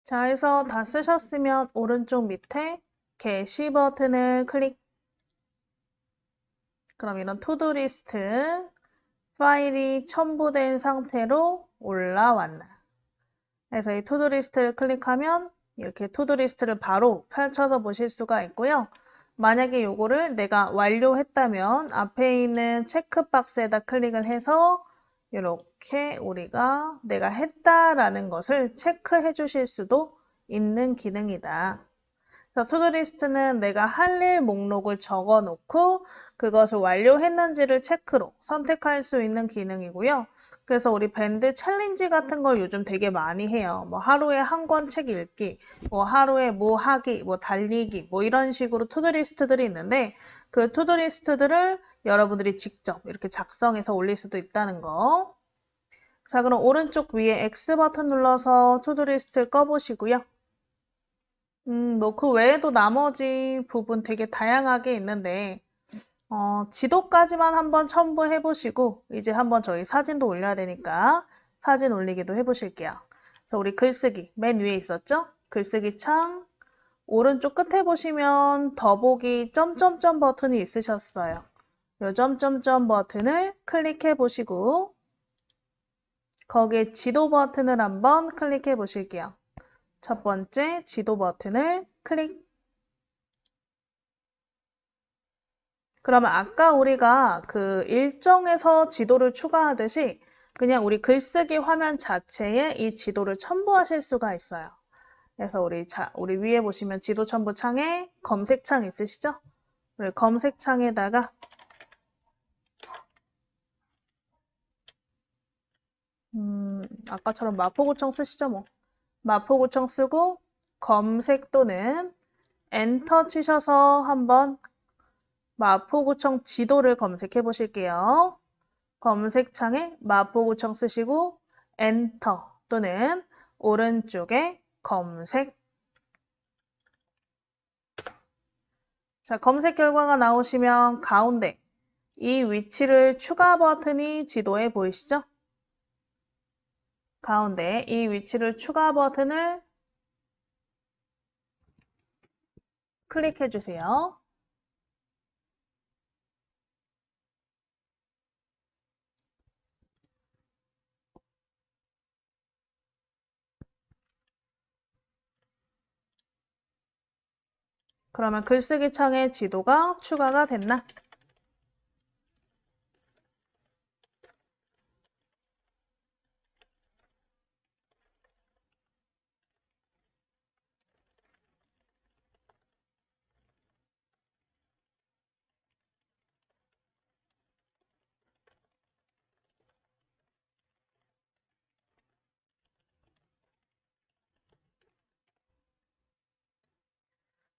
자, 해서 다 쓰셨으면 오른쪽 밑에 게시 버튼을 클릭. 그럼 이런 투두리스트 파일이 첨부된 상태로 올라왔나. 그래서 이 투두리스트를 클릭하면 이렇게 투두리스트를 바로 펼쳐서 보실 수가 있고요. 만약에 요거를 내가 완료했다면 앞에 있는 체크박스에다 클릭을 해서 이렇게 우리가 내가 했다라는 것을 체크해 주실 수도 있는 기능이다. 그래서 투두리스트는 내가 할 일 목록을 적어 놓고 그것을 완료했는지를 체크로 선택할 수 있는 기능이고요. 그래서 우리 밴드 챌린지 같은 걸 요즘 되게 많이 해요. 뭐 하루에 한 권 책 읽기, 뭐 하루에 뭐 하기, 뭐 달리기, 뭐 이런 식으로 투두리스트들이 있는데 그 투두리스트들을 여러분들이 직접 이렇게 작성해서 올릴 수도 있다는 거. 자, 그럼 오른쪽 위에 X 버튼 눌러서 투두리스트 꺼보시고요. 뭐 그 외에도 나머지 부분 되게 다양하게 있는데 지도까지만 한번 첨부해 보시고 이제 한번 저희 사진도 올려야 되니까 사진 올리기도 해 보실게요. 그래서 우리 글쓰기 맨 위에 있었죠? 글쓰기 창 오른쪽 끝에 보시면 더보기 점점점 버튼이 있으셨어요. 이 점점점 버튼을 클릭해 보시고 거기에 지도 버튼을 한번 클릭해 보실게요. 첫 번째 지도 버튼을 클릭. 그러면 아까 우리가 그 일정에서 지도를 추가하듯이 그냥 우리 글쓰기 화면 자체에 이 지도를 첨부하실 수가 있어요. 그래서 우리 위에 보시면 지도 첨부 창에 검색창 있으시죠? 우리 검색창에다가 아까처럼 마포구청 쓰시죠 뭐. 마포구청 쓰고 검색 또는 엔터 치셔서 한번 마포구청 지도를 검색해 보실게요. 검색창에 마포구청 쓰시고 엔터 또는 오른쪽에 검색. 자, 검색 결과가 나오시면 가운데 이 위치를 추가 버튼이 지도에 보이시죠? 가운데 이 위치를 추가 버튼을 클릭해 주세요. 그러면 글쓰기 창에 지도가 추가가 됐나?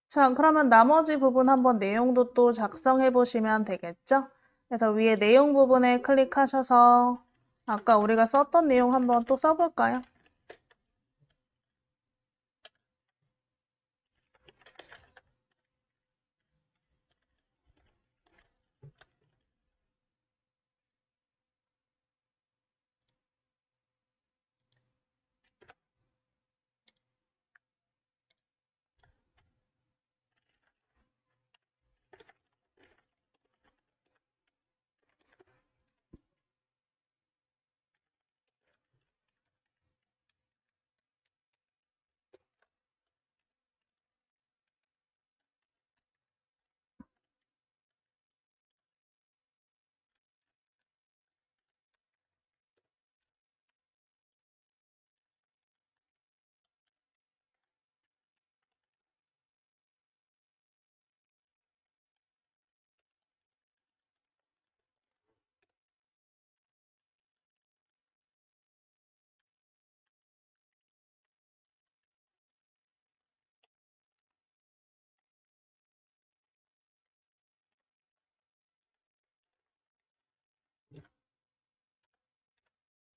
자, 그러면 나머지 부분 한번 내용도 또 작성해 보시면 되겠죠? 그래서 위에 내용 부분에 클릭하셔서 아까 우리가 썼던 내용 한번 또 써볼까요?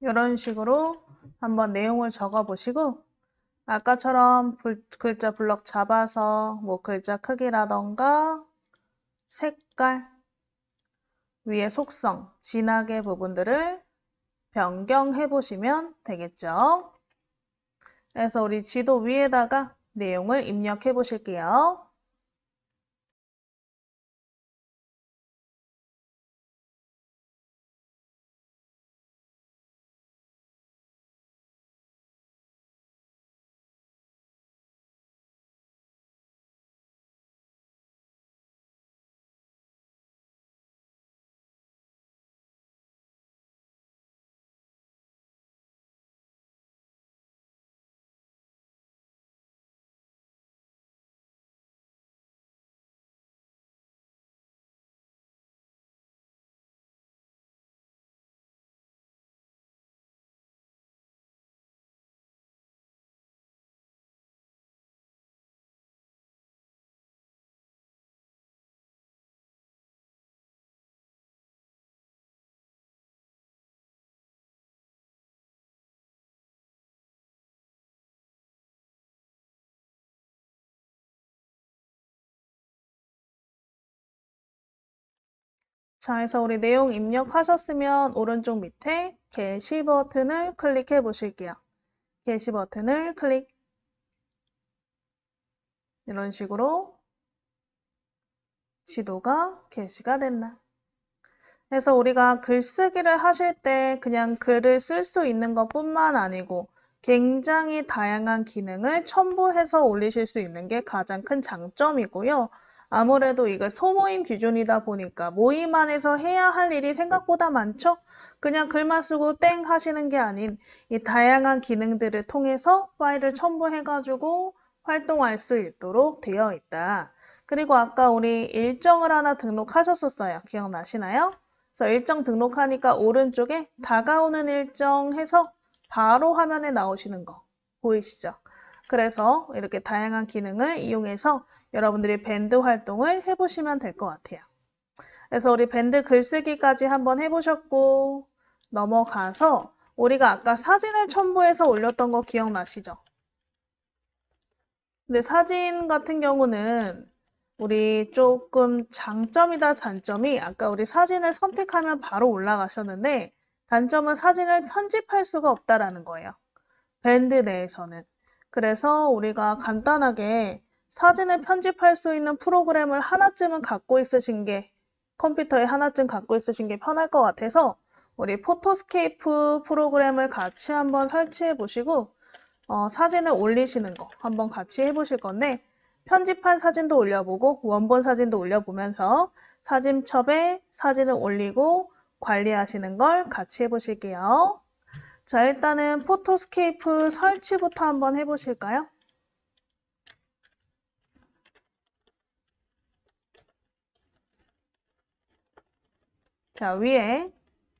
이런 식으로 한번 내용을 적어 보시고 아까처럼 글자 블럭 잡아서 뭐 글자 크기라던가 색깔, 위에 속성, 진하게 부분들을 변경해 보시면 되겠죠. 그래서 우리 지도 위에다가 내용을 입력해 보실게요. 자, 해서 우리 내용 입력하셨으면 오른쪽 밑에 게시 버튼을 클릭해 보실게요. 게시 버튼을 클릭. 이런 식으로 지도가 게시가 됐나. 그래서 우리가 글쓰기를 하실 때 그냥 글을 쓸 수 있는 것뿐만 아니고 굉장히 다양한 기능을 첨부해서 올리실 수 있는 게 가장 큰 장점이고요. 아무래도 이거 소모임 기준이다 보니까 모임 안에서 해야 할 일이 생각보다 많죠? 그냥 글만 쓰고 땡 하시는 게 아닌 이 다양한 기능들을 통해서 파일을 첨부해가지고 활동할 수 있도록 되어 있다. 그리고 아까 우리 일정을 하나 등록하셨었어요. 기억나시나요? 그래서 일정 등록하니까 오른쪽에 다가오는 일정 해서 바로 화면에 나오시는 거 보이시죠? 그래서 이렇게 다양한 기능을 이용해서 여러분들이 밴드 활동을 해보시면 될 것 같아요. 그래서 우리 밴드 글쓰기까지 한번 해보셨고 넘어가서 우리가 아까 사진을 첨부해서 올렸던 거 기억나시죠? 근데 사진 같은 경우는 우리 조금 장점이다 단점이 아까 우리 사진을 선택하면 바로 올라가셨는데 단점은 사진을 편집할 수가 없다라는 거예요. 밴드 내에서는. 그래서 우리가 간단하게 사진을 편집할 수 있는 프로그램을 하나쯤은 갖고 있으신 게 컴퓨터에 하나쯤 갖고 있으신 게 편할 것 같아서 우리 포토스케이프 프로그램을 같이 한번 설치해 보시고 사진을 올리시는 거 한번 같이 해보실 건데 편집한 사진도 올려보고 원본 사진도 올려보면서 사진첩에 사진을 올리고 관리하시는 걸 같이 해보실게요. 자, 일단은 포토스케이프 설치부터 한번 해보실까요? 자, 위에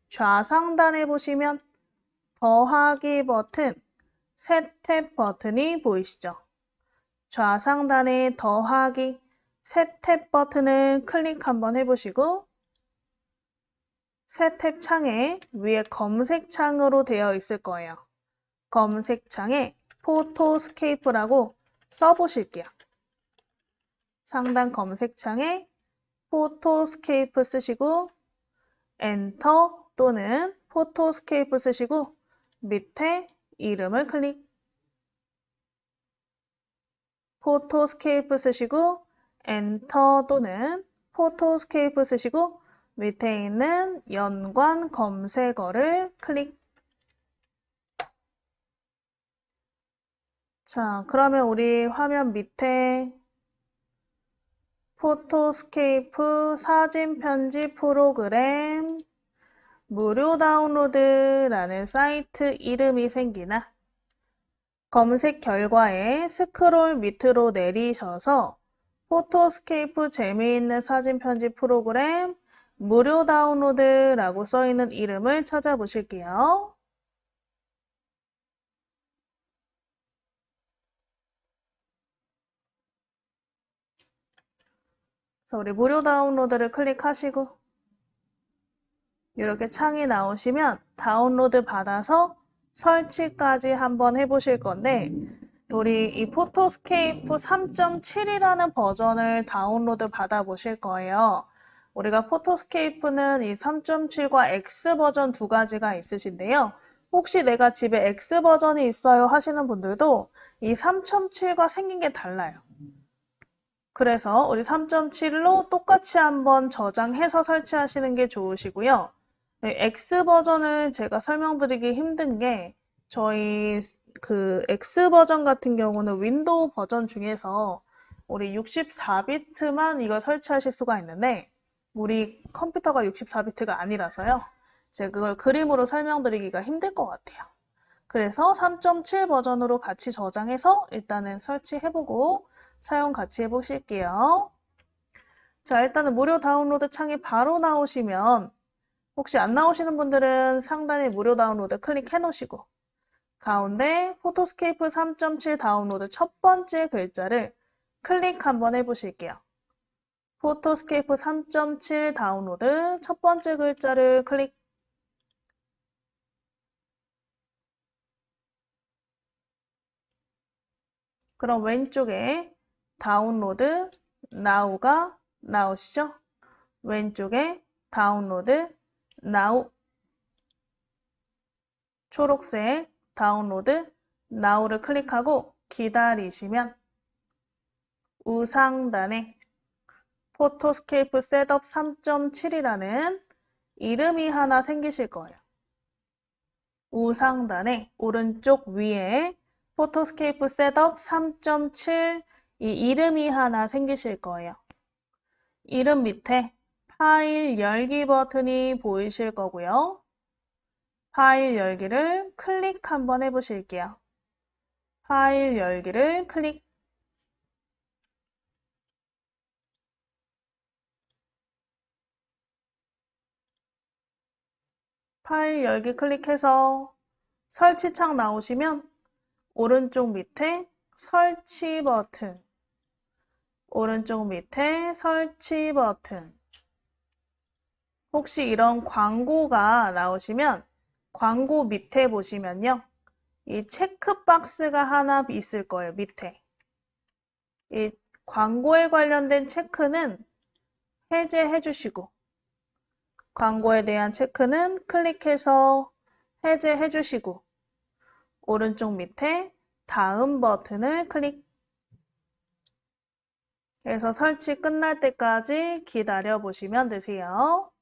좌상단에 보시면 더하기 버튼, 새 탭 버튼이 보이시죠? 좌상단에 더하기 새 탭 버튼을 클릭 한번 해보시고 새 탭 창에 위에 검색 창으로 되어 있을 거예요. 검색 창에 포토스케이프라고 써보실게요. 상단 검색 창에 포토스케이프 쓰시고 엔터 또는 포토스케이프 쓰시고 밑에 이름을 클릭. 포토스케이프 쓰시고 엔터 또는 포토스케이프 쓰시고 밑에 있는 연관 검색어를 클릭. 자, 그러면 우리 화면 밑에 포토스케이프 사진 편집 프로그램 무료 다운로드라는 사이트 이름이 생기나? 검색 결과에 스크롤 밑으로 내리셔서 포토스케이프 재미있는 사진 편집 프로그램 무료 다운로드라고 써있는 이름을 찾아보실게요. 그래서 우리 무료 다운로드를 클릭하시고 이렇게 창이 나오시면 다운로드 받아서 설치까지 한번 해보실 건데 우리 이 포토스케이프 3.7이라는 버전을 다운로드 받아보실 거예요. 우리가 포토스케이프는 이 3.7과 X 버전 두 가지가 있으신데요. 혹시 내가 집에 X 버전이 있어요 하시는 분들도 이 3.7과 생긴 게 달라요. 그래서 우리 3.7로 똑같이 한번 저장해서 설치하시는 게 좋으시고요. X 버전을 제가 설명드리기 힘든 게 저희 그 X 버전 같은 경우는 윈도우 버전 중에서 우리 64비트만 이걸 설치하실 수가 있는데 우리 컴퓨터가 64비트가 아니라서요. 제가 그걸 그림으로 설명드리기가 힘들 것 같아요. 그래서 3.7 버전으로 같이 저장해서 일단은 설치해보고 사용 같이 해보실게요. 자, 일단은 무료 다운로드 창이 바로 나오시면 혹시 안 나오시는 분들은 상단에 무료 다운로드 클릭해 놓으시고 가운데 포토스케이프 3.7 다운로드 첫 번째 글자를 클릭 한번 해보실게요. 포토스케이프 3.7 다운로드 첫 번째 글자를 클릭. 그럼 왼쪽에 다운로드 now가 나오시죠? 왼쪽에 다운로드 now 초록색 다운로드 now를 클릭하고 기다리시면 우상단에 포토스케이프 셋업 3.7이라는 이름이 하나 생기실 거예요. 우상단에 오른쪽 위에 포토스케이프 셋업 3.7 이 이름이 하나 생기실 거예요. 이름 밑에 파일 열기 버튼이 보이실 거고요. 파일 열기를 클릭 한번 해보실게요. 파일 열기를 클릭. 파일 열기 클릭해서 설치창 나오시면 오른쪽 밑에 설치 버튼, 오른쪽 밑에 설치 버튼. 혹시 이런 광고가 나오시면 광고 밑에 보시면요. 이 체크박스가 하나 있을 거예요, 밑에. 이 광고에 관련된 체크는 해제해 주시고 광고에 대한 체크는 클릭해서 해제해 주시고 오른쪽 밑에 다음 버튼을 클릭. 해서 설치 끝날 때까지 기다려 보시면 되세요.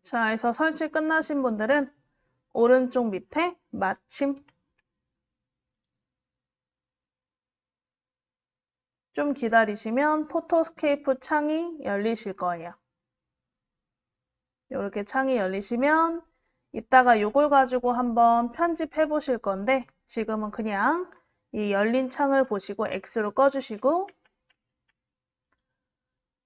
자, 해서 설치 끝나신 분들은 오른쪽 밑에 마침 좀 기다리시면 포토스케이프 창이 열리실 거예요. 이렇게 창이 열리시면 이따가 이걸 가지고 한번 편집해 보실 건데 지금은 그냥 이 열린 창을 보시고 X로 꺼주시고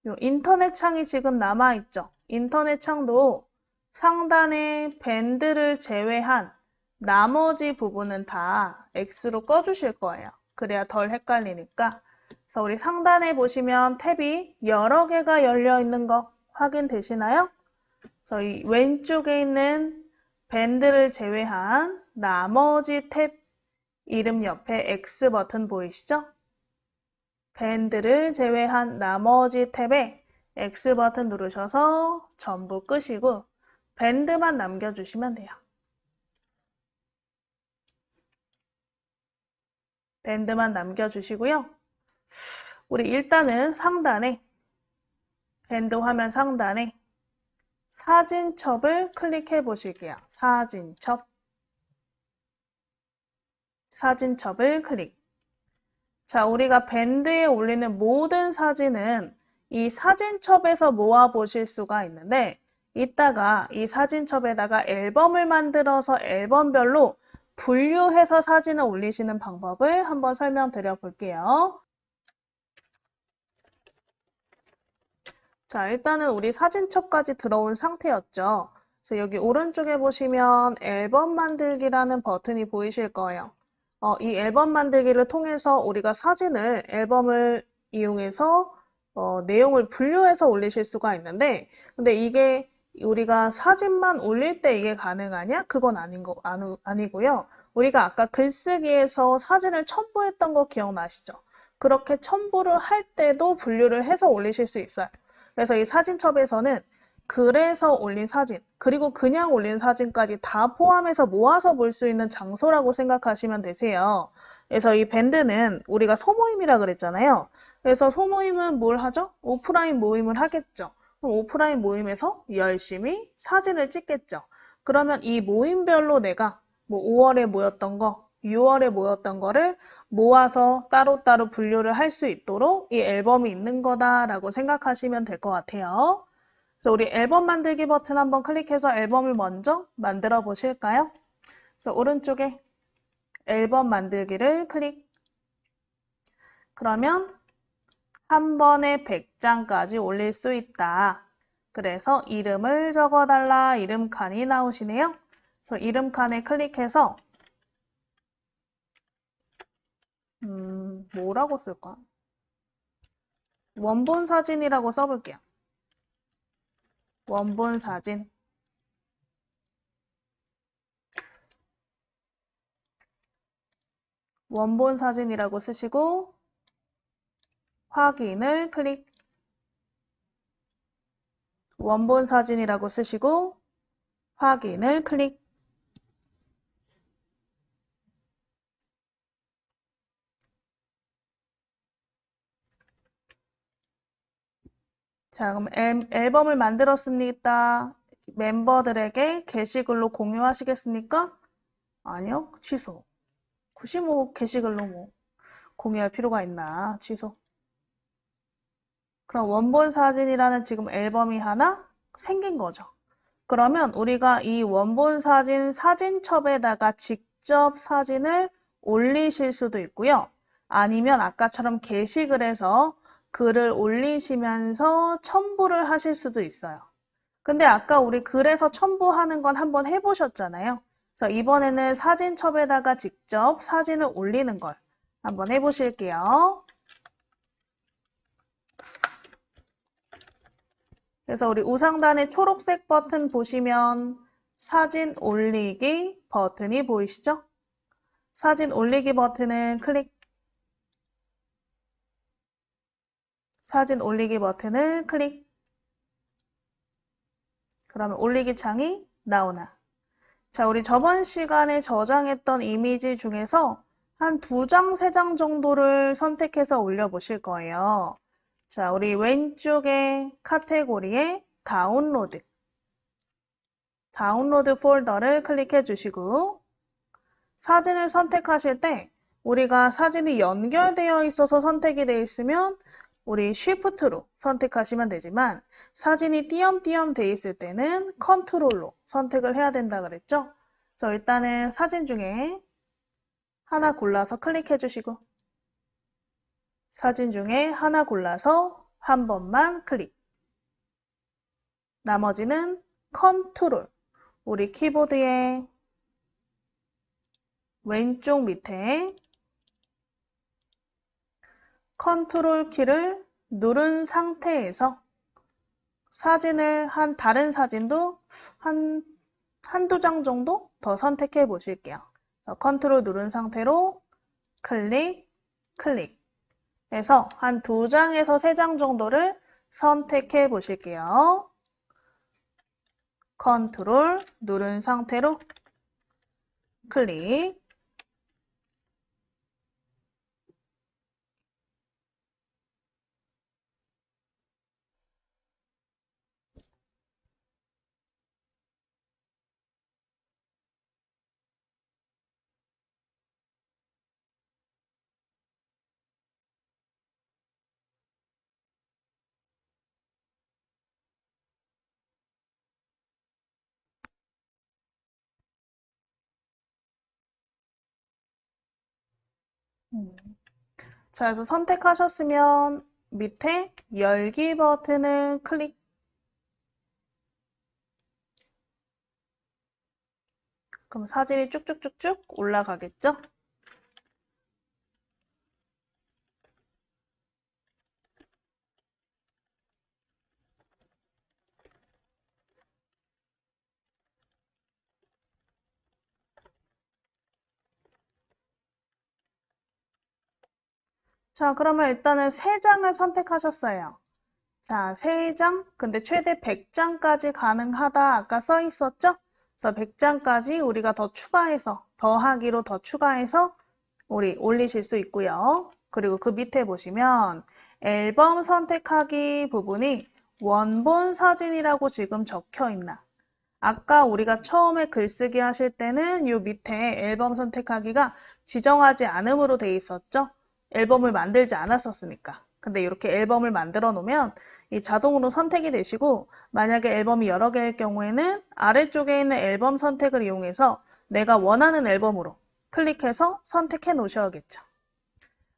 요 인터넷 창이 지금 남아있죠. 인터넷 창도 상단에 밴드를 제외한 나머지 부분은 다 X로 꺼주실 거예요. 그래야 덜 헷갈리니까. 그래서 우리 상단에 보시면 탭이 여러 개가 열려 있는 거 확인되시나요? 그래서 이 왼쪽에 있는 밴드를 제외한 나머지 탭 이름 옆에 X 버튼 보이시죠? 밴드를 제외한 나머지 탭에 X 버튼 누르셔서 전부 끄시고 밴드만 남겨주시면 돼요. 밴드만 남겨주시고요. 우리 일단은 상단에 밴드 화면 상단에 사진첩을 클릭해 보실게요. 사진첩을 클릭. 자, 우리가 밴드에 올리는 모든 사진은 이 사진첩에서 모아 보실 수가 있는데 이따가 이 사진첩에다가 앨범을 만들어서 앨범별로 분류해서 사진을 올리시는 방법을 한번 설명드려 볼게요. 자, 일단은 우리 사진첩까지 들어온 상태였죠. 그래서 여기 오른쪽에 보시면 앨범 만들기라는 버튼이 보이실 거예요. 이 앨범 만들기를 통해서 우리가 사진을 앨범을 이용해서 내용을 분류해서 올리실 수가 있는데 근데 이게 우리가 사진만 올릴 때 이게 가능하냐? 그건 아니고요. 우리가 아까 글쓰기에서 사진을 첨부했던 거 기억나시죠? 그렇게 첨부를 할 때도 분류를 해서 올리실 수 있어요. 그래서 이 사진첩에서는 그래서 올린 사진, 그리고 그냥 올린 사진까지 다 포함해서 모아서 볼 수 있는 장소라고 생각하시면 되세요. 그래서 이 밴드는 우리가 소모임이라 그랬잖아요. 그래서 소모임은 뭘 하죠? 오프라인 모임을 하겠죠. 그럼 오프라인 모임에서 열심히 사진을 찍겠죠. 그러면 이 모임별로 내가 뭐 5월에 모였던 거, 6월에 모였던 거를 모아서 따로따로 분류를 할 수 있도록 이 앨범이 있는 거다라고 생각하시면 될 것 같아요. 그래서 우리 앨범 만들기 버튼 한번 클릭해서 앨범을 먼저 만들어 보실까요? 그래서 오른쪽에 앨범 만들기를 클릭. 그러면 한 번에 100장까지 올릴 수 있다. 그래서 이름을 적어달라. 이름 칸이 나오시네요. 그래서 이름 칸에 클릭해서 뭐라고 쓸까? 원본 사진이라고 써볼게요. 원본 사진. 원본 사진이라고 쓰시고 확인을 클릭. 원본 사진이라고 쓰시고 확인을 클릭. 자, 그럼 앨범을 만들었습니다. 멤버들에게 게시글로 공유하시겠습니까? 아니요, 취소. 굳이 뭐 게시글로 뭐 공유할 필요가 있나? 취소. 그럼 원본 사진이라는 지금 앨범이 하나 생긴 거죠. 그러면 우리가 이 원본 사진 사진첩에다가 직접 사진을 올리실 수도 있고요. 아니면 아까처럼 게시글에서 글을 올리시면서 첨부를 하실 수도 있어요. 근데 아까 우리 글에서 첨부하는 건 한번 해보셨잖아요. 그래서 이번에는 사진첩에다가 직접 사진을 올리는 걸 한번 해보실게요. 그래서 우리 우상단의 초록색 버튼 보시면 사진 올리기 버튼이 보이시죠? 사진 올리기 버튼을 클릭. 사진 올리기 버튼을 클릭. 그러면 올리기 창이 나오나. 자, 우리 저번 시간에 저장했던 이미지 중에서 한 2장, 3장 정도를 선택해서 올려보실 거예요. 자, 우리 왼쪽에 카테고리에 다운로드 폴더를 클릭해 주시고 사진을 선택하실 때 우리가 사진이 연결되어 있어서 선택이 되어 있으면 우리 쉬프트로 선택하시면 되지만 사진이 띄엄띄엄 되어 있을 때는 컨트롤로 선택을 해야 된다 그랬죠? 그래서 일단은 사진 중에 하나 골라서 클릭해 주시고 사진 중에 하나 골라서 한 번만 클릭. 나머지는 컨트롤. 우리 키보드의 왼쪽 밑에 컨트롤 키를 누른 상태에서 사진을 다른 사진도 한두 장 정도 더 선택해 보실게요. 컨트롤 누른 상태로 클릭, 클릭 해서 한 2장에서 3장 정도를 선택해 보실게요. 컨트롤 누른 상태로 클릭. 자, 그래서 선택하셨으면 밑에 열기 버튼을 클릭. 그럼 사진이 쭉쭉쭉쭉 올라가겠죠? 자, 그러면 일단은 3장을 선택하셨어요. 자, 3장. 근데 최대 100장까지 가능하다 아까 써 있었죠? 그래서 100장까지 우리가 더 추가해서, 더하기로 더 추가해서 우리 올리실 수 있고요. 그리고 그 밑에 보시면 앨범 선택하기 부분이 원본 사진이라고 지금 적혀 있나? 아까 우리가 처음에 글쓰기 하실 때는 이 밑에 앨범 선택하기가 지정하지 않음으로 돼 있었죠? 앨범을 만들지 않았었으니까. 근데 이렇게 앨범을 만들어 놓으면 이 자동으로 선택이 되시고 만약에 앨범이 여러 개일 경우에는 아래쪽에 있는 앨범 선택을 이용해서 내가 원하는 앨범으로 클릭해서 선택해 놓으셔야겠죠.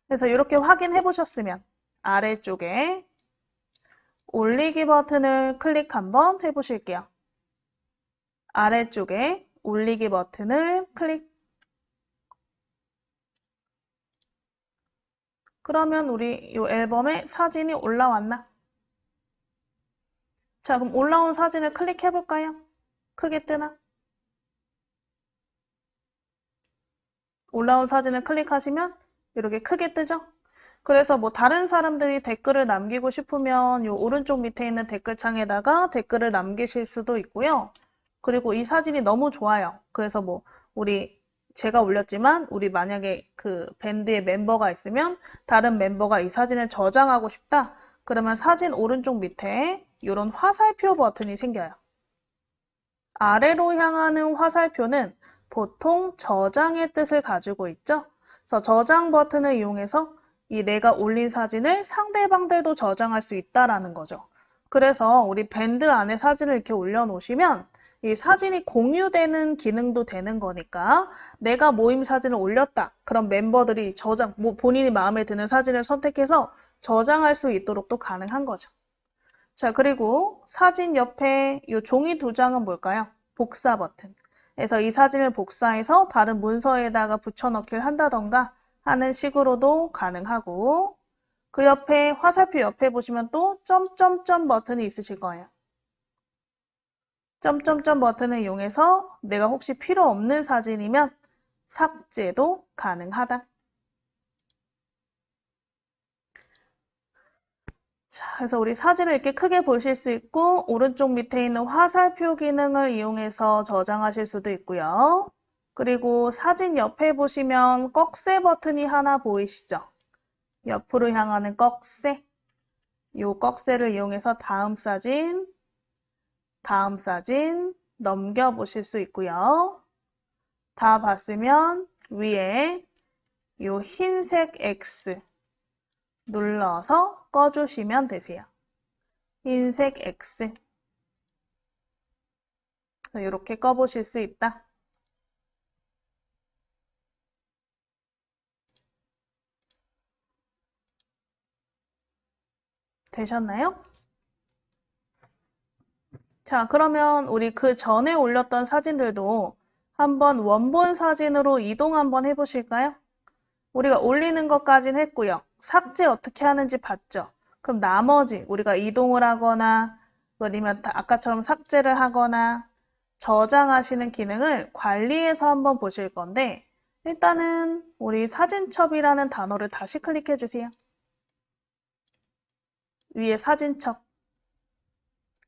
그래서 이렇게 확인해 보셨으면 아래쪽에 올리기 버튼을 클릭 한번 해보실게요. 아래쪽에 올리기 버튼을 클릭. 그러면 우리 이 앨범에 사진이 올라왔나? 자, 그럼 올라온 사진을 클릭해 볼까요? 크게 뜨나? 올라온 사진을 클릭하시면 이렇게 크게 뜨죠? 그래서 뭐 다른 사람들이 댓글을 남기고 싶으면 이 오른쪽 밑에 있는 댓글창에다가 댓글을 남기실 수도 있고요. 그리고 이 사진이 너무 좋아요. 그래서 뭐 우리 제가 올렸지만 우리 만약에 그 밴드의 멤버가 있으면 다른 멤버가 이 사진을 저장하고 싶다. 그러면 사진 오른쪽 밑에 이런 화살표 버튼이 생겨요. 아래로 향하는 화살표는 보통 저장의 뜻을 가지고 있죠. 그래서 저장 버튼을 이용해서 이 내가 올린 사진을 상대방들도 저장할 수 있다라는 거죠. 그래서 우리 밴드 안에 사진을 이렇게 올려놓으시면 이 사진이 공유되는 기능도 되는 거니까 내가 모임 사진을 올렸다. 그럼 멤버들이 본인이 마음에 드는 사진을 선택해서 저장할 수 있도록 또 가능한 거죠. 자, 그리고 사진 옆에 이 종이 2장은 뭘까요? 복사 버튼. 그래서 이 사진을 복사해서 다른 문서에다가 붙여넣기를 한다던가 하는 식으로도 가능하고 그 옆에 화살표 옆에 보시면 또 점점점 버튼이 있으실 거예요. 점점점 버튼을 이용해서 내가 혹시 필요 없는 사진이면 삭제도 가능하다. 자, 그래서 우리 사진을 이렇게 크게 보실 수 있고 오른쪽 밑에 있는 화살표 기능을 이용해서 저장하실 수도 있고요. 그리고 사진 옆에 보시면 꺽쇠 버튼이 하나 보이시죠? 옆으로 향하는 꺽쇠. 이 꺽쇠를 이용해서 다음 사진 넘겨보실 수 있고요. 다 봤으면 위에 이 흰색 X 눌러서 꺼주시면 되세요. 흰색 X. 이렇게 꺼보실 수 있다. 되셨나요? 자, 그러면 우리 그 전에 올렸던 사진들도 한번 원본 사진으로 이동 한번 해보실까요? 우리가 올리는 것까진 했고요. 삭제 어떻게 하는지 봤죠? 그럼 나머지 우리가 이동을 하거나 아니면 아까처럼 삭제를 하거나 저장하시는 기능을 관리해서 한번 보실 건데 일단은 우리 사진첩이라는 단어를 다시 클릭해 주세요. 위에 사진첩.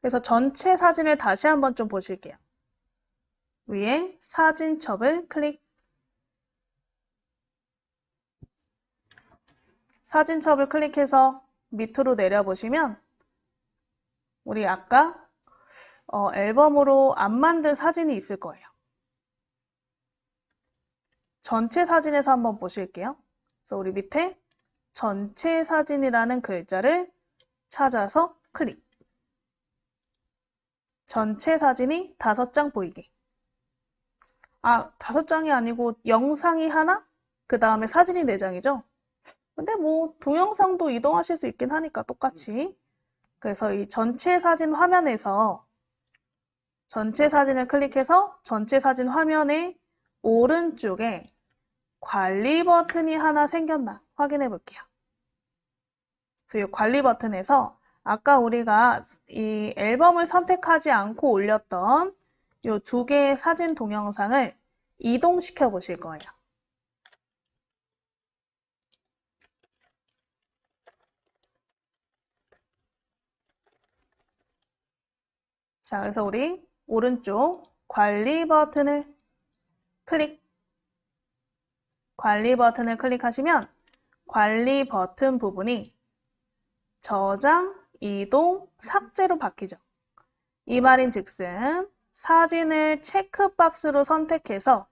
그래서 전체 사진을 다시 한번 좀 보실게요. 위에 사진첩을 클릭. 사진첩을 클릭해서 밑으로 내려보시면 우리 아까 앨범으로 안 만든 사진이 있을 거예요. 전체 사진에서 한번 보실게요. 그래서 우리 밑에 전체 사진이라는 글자를 찾아서 클릭. 전체 사진이 5장 보이게. 아, 5장이 아니고 영상이 하나, 그 다음에 사진이 4장이죠? 근데 뭐 동영상도 이동하실 수 있긴 하니까 똑같이. 그래서 이 전체 사진 화면에서 전체 사진을 클릭해서 전체 사진 화면의 오른쪽에 관리 버튼이 하나 생겼나 확인해 볼게요. 그래서 이 관리 버튼에서 아까 우리가 이 앨범을 선택하지 않고 올렸던 이 2개의 사진 동영상을 이동시켜 보실 거예요. 자, 그래서 우리 오른쪽 관리 버튼을 클릭. 관리 버튼을 클릭하시면 관리 버튼 부분이 저장, 이동, 삭제로 바뀌죠. 이 말인 즉슨 사진을 체크박스로 선택해서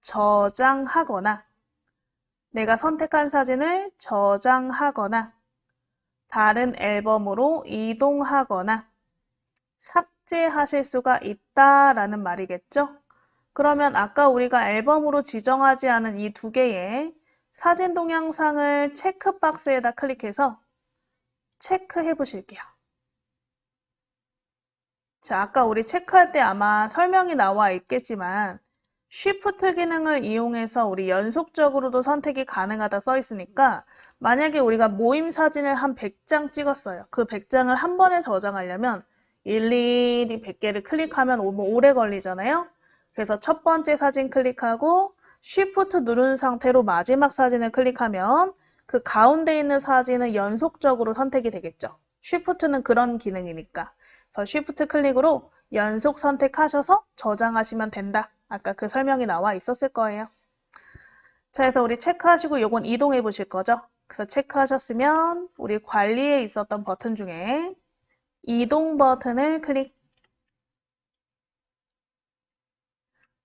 저장하거나 내가 선택한 사진을 저장하거나 다른 앨범으로 이동하거나 삭제하실 수가 있다라는 말이겠죠? 그러면 아까 우리가 앨범으로 지정하지 않은 이 2개의 사진 동영상을 체크박스에다 클릭해서 체크해 보실게요. 자, 아까 우리 체크할 때 아마 설명이 나와 있겠지만 Shift 기능을 이용해서 우리 연속적으로도 선택이 가능하다 써 있으니까 만약에 우리가 모임 사진을 한 100장 찍었어요. 그 100장을 한 번에 저장하려면 일일이 100개를 클릭하면 너무 오래 걸리잖아요. 그래서 첫 번째 사진 클릭하고 Shift 누른 상태로 마지막 사진을 클릭하면 그 가운데 있는 사진은 연속적으로 선택이 되겠죠. Shift는 그런 기능이니까. 그래서 Shift 클릭으로 연속 선택하셔서 저장하시면 된다. 아까 그 설명이 나와 있었을 거예요. 자, 그래서 우리 체크하시고 요건 이동해 보실 거죠. 그래서 체크하셨으면 우리 관리에 있었던 버튼 중에 이동 버튼을 클릭.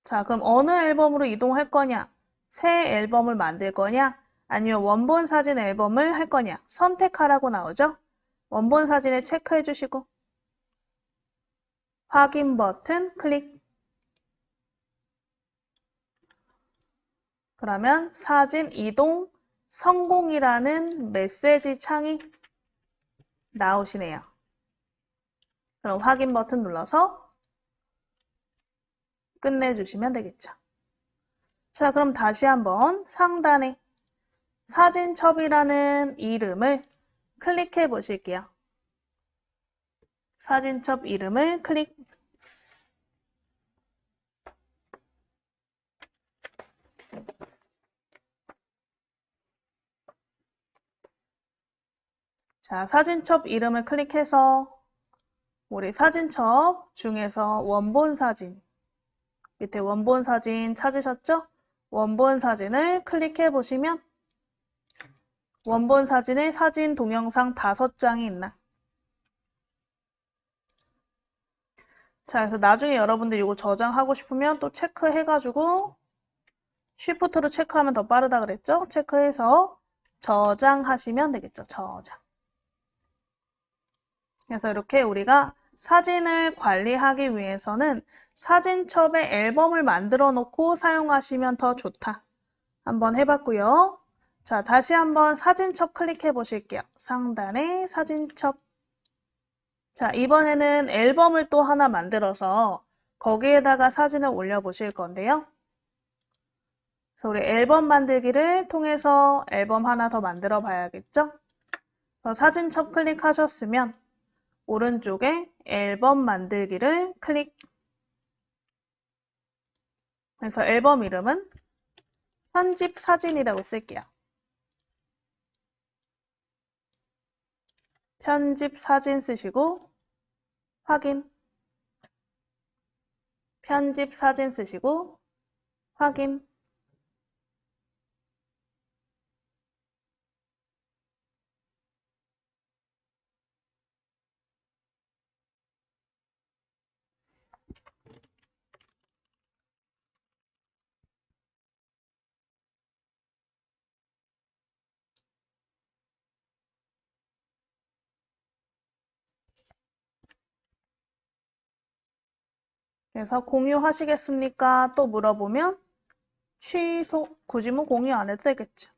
자, 그럼 어느 앨범으로 이동할 거냐? 새 앨범을 만들 거냐? 아니면 원본 사진 앨범을 할 거냐? 선택하라고 나오죠? 원본 사진에 체크해 주시고 확인 버튼 클릭. 그러면 사진 이동 성공이라는 메시지 창이 나오시네요. 그럼 확인 버튼 눌러서 끝내주시면 되겠죠. 자, 그럼 다시 한번 상단에 사진첩이라는 이름을 클릭해 보실게요. 사진첩 이름을 클릭. 자, 사진첩 이름을 클릭해서 우리 사진첩 중에서 원본 사진, 밑에 원본 사진 찾으셨죠? 원본 사진을 클릭해 보시면 원본 사진에 사진 동영상 5장이 있나? 자, 그래서 나중에 여러분들 이거 저장하고 싶으면 또 체크해가지고 쉬프트로 체크하면 더 빠르다 그랬죠? 체크해서 저장하시면 되겠죠. 저장. 그래서 이렇게 우리가 사진을 관리하기 위해서는 사진첩에 앨범을 만들어 놓고 사용하시면 더 좋다. 한번 해봤고요. 자, 다시 한번 사진첩 클릭해 보실게요. 상단에 사진첩. 자, 이번에는 앨범을 또 하나 만들어서 거기에다가 사진을 올려 보실 건데요. 그래서 우리 앨범 만들기를 통해서 앨범 하나 더 만들어 봐야겠죠? 그래서 사진첩 클릭하셨으면 오른쪽에 앨범 만들기를 클릭. 그래서 앨범 이름은 편집 사진이라고 쓸게요. 편집 사진 쓰시고 확인. 편집 사진 쓰시고 확인. 그래서 공유하시겠습니까? 또 물어보면 취소. 굳이 뭐 공유 안 해도 되겠죠.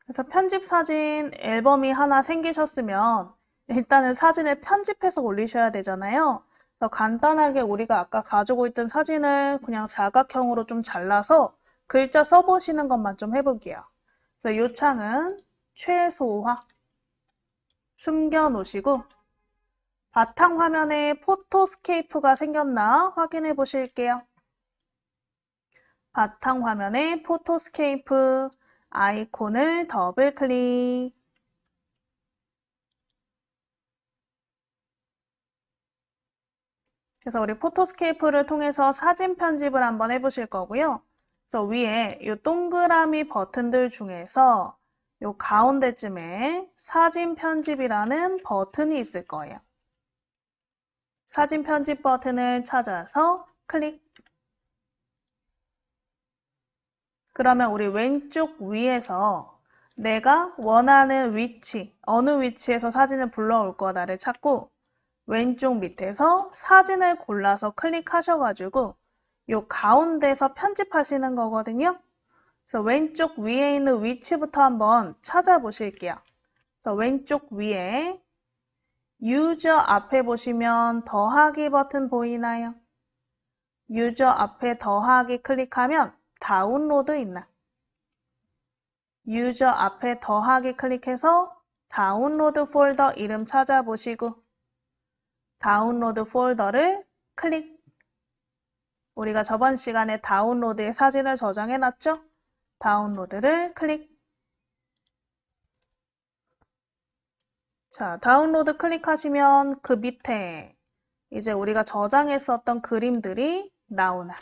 그래서 편집 사진 앨범이 하나 생기셨으면 일단은 사진을 편집해서 올리셔야 되잖아요. 그래서 간단하게 우리가 아까 가지고 있던 사진을 그냥 사각형으로 좀 잘라서 글자 써보시는 것만 좀 해볼게요. 그래서 이 창은 최소화 숨겨 놓으시고 바탕화면에 포토스케이프가 생겼나 확인해 보실게요. 바탕화면에 포토스케이프 아이콘을 더블 클릭. 그래서 우리 포토스케이프를 통해서 사진 편집을 한번 해보실 거고요. 그래서 위에 이 동그라미 버튼들 중에서 이 가운데쯤에 사진 편집이라는 버튼이 있을 거예요. 사진 편집 버튼을 찾아서 클릭. 그러면 우리 왼쪽 위에서 내가 원하는 위치, 어느 위치에서 사진을 불러올 거다를 찾고 왼쪽 밑에서 사진을 골라서 클릭하셔가지고 요 가운데서 편집하시는 거거든요. 그래서 왼쪽 위에 있는 위치부터 한번 찾아보실게요. 그래서 왼쪽 위에 유저 앞에 보시면 더하기 버튼 보이나요? 유저 앞에 더하기 클릭하면 다운로드 있나? 유저 앞에 더하기 클릭해서 다운로드 폴더 이름 찾아보시고 다운로드 폴더를 클릭. 우리가 저번 시간에 다운로드에 사진을 저장해 놨죠? 다운로드를 클릭. 자, 다운로드 클릭하시면 그 밑에 이제 우리가 저장했었던 그림들이 나오나.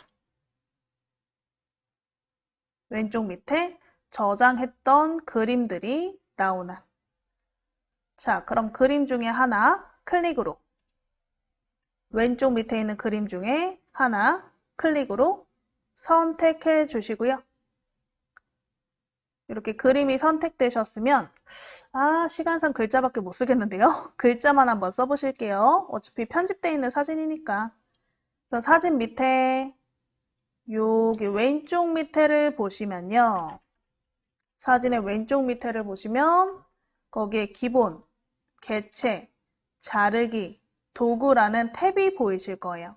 왼쪽 밑에 저장했던 그림들이 나오나. 자, 그럼 그림 중에 하나 클릭으로 왼쪽 밑에 있는 그림 중에 하나 클릭으로 선택해 주시고요. 이렇게 그림이 선택되셨으면 시간상 글자밖에 못 쓰겠는데요. 글자만 한번 써보실게요. 어차피 편집되어 있는 사진이니까. 그래서 사진 밑에 여기 왼쪽 밑에를 보시면요. 사진의 왼쪽 밑에를 보시면 거기에 기본, 개체, 자르기, 도구라는 탭이 보이실 거예요.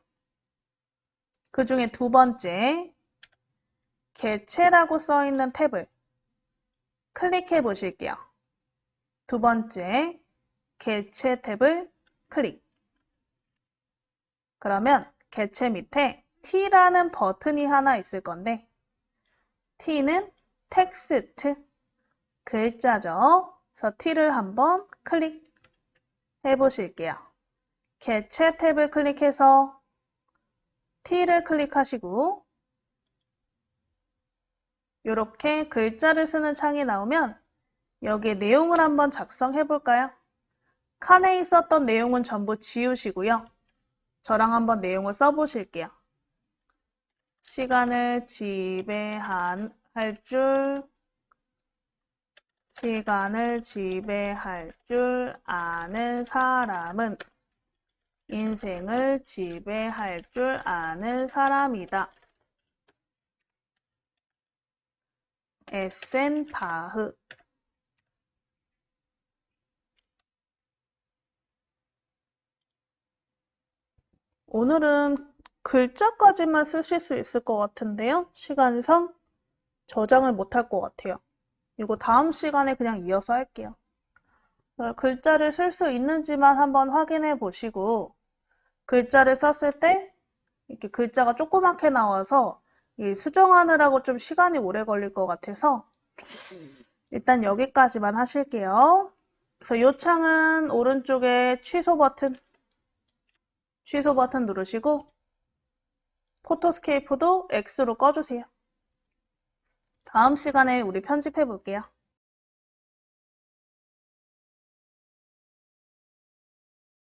그 중에 두 번째, 개체라고 써 있는 탭을 클릭해 보실게요. 두 번째, 개체 탭을 클릭. 그러면 개체 밑에 T라는 버튼이 하나 있을 건데 T는 텍스트, 글자죠. 그래서 T를 한번 클릭해 보실게요. 개체 탭을 클릭해서 T를 클릭하시고 이렇게 글자를 쓰는 창이 나오면 여기에 내용을 한번 작성해 볼까요? 칸에 있었던 내용은 전부 지우시고요. 저랑 한번 내용을 써보실게요. 시간을 지배할 줄 아는 사람은 인생을 지배할 줄 아는 사람이다. 에센바흐. 오늘은 글자까지만 쓰실 수 있을 것 같은데요. 시간상 저장을 못할 것 같아요. 이거 다음 시간에 그냥 이어서 할게요. 글자를 쓸 수 있는지만 한번 확인해 보시고 글자를 썼을 때 이렇게 글자가 조그맣게 나와서 수정하느라고 좀 시간이 오래 걸릴 것 같아서 일단 여기까지만 하실게요. 그래서 이 창은 오른쪽에 취소 버튼 누르시고 포토스케이프도 X로 꺼주세요. 다음 시간에 우리 편집해 볼게요.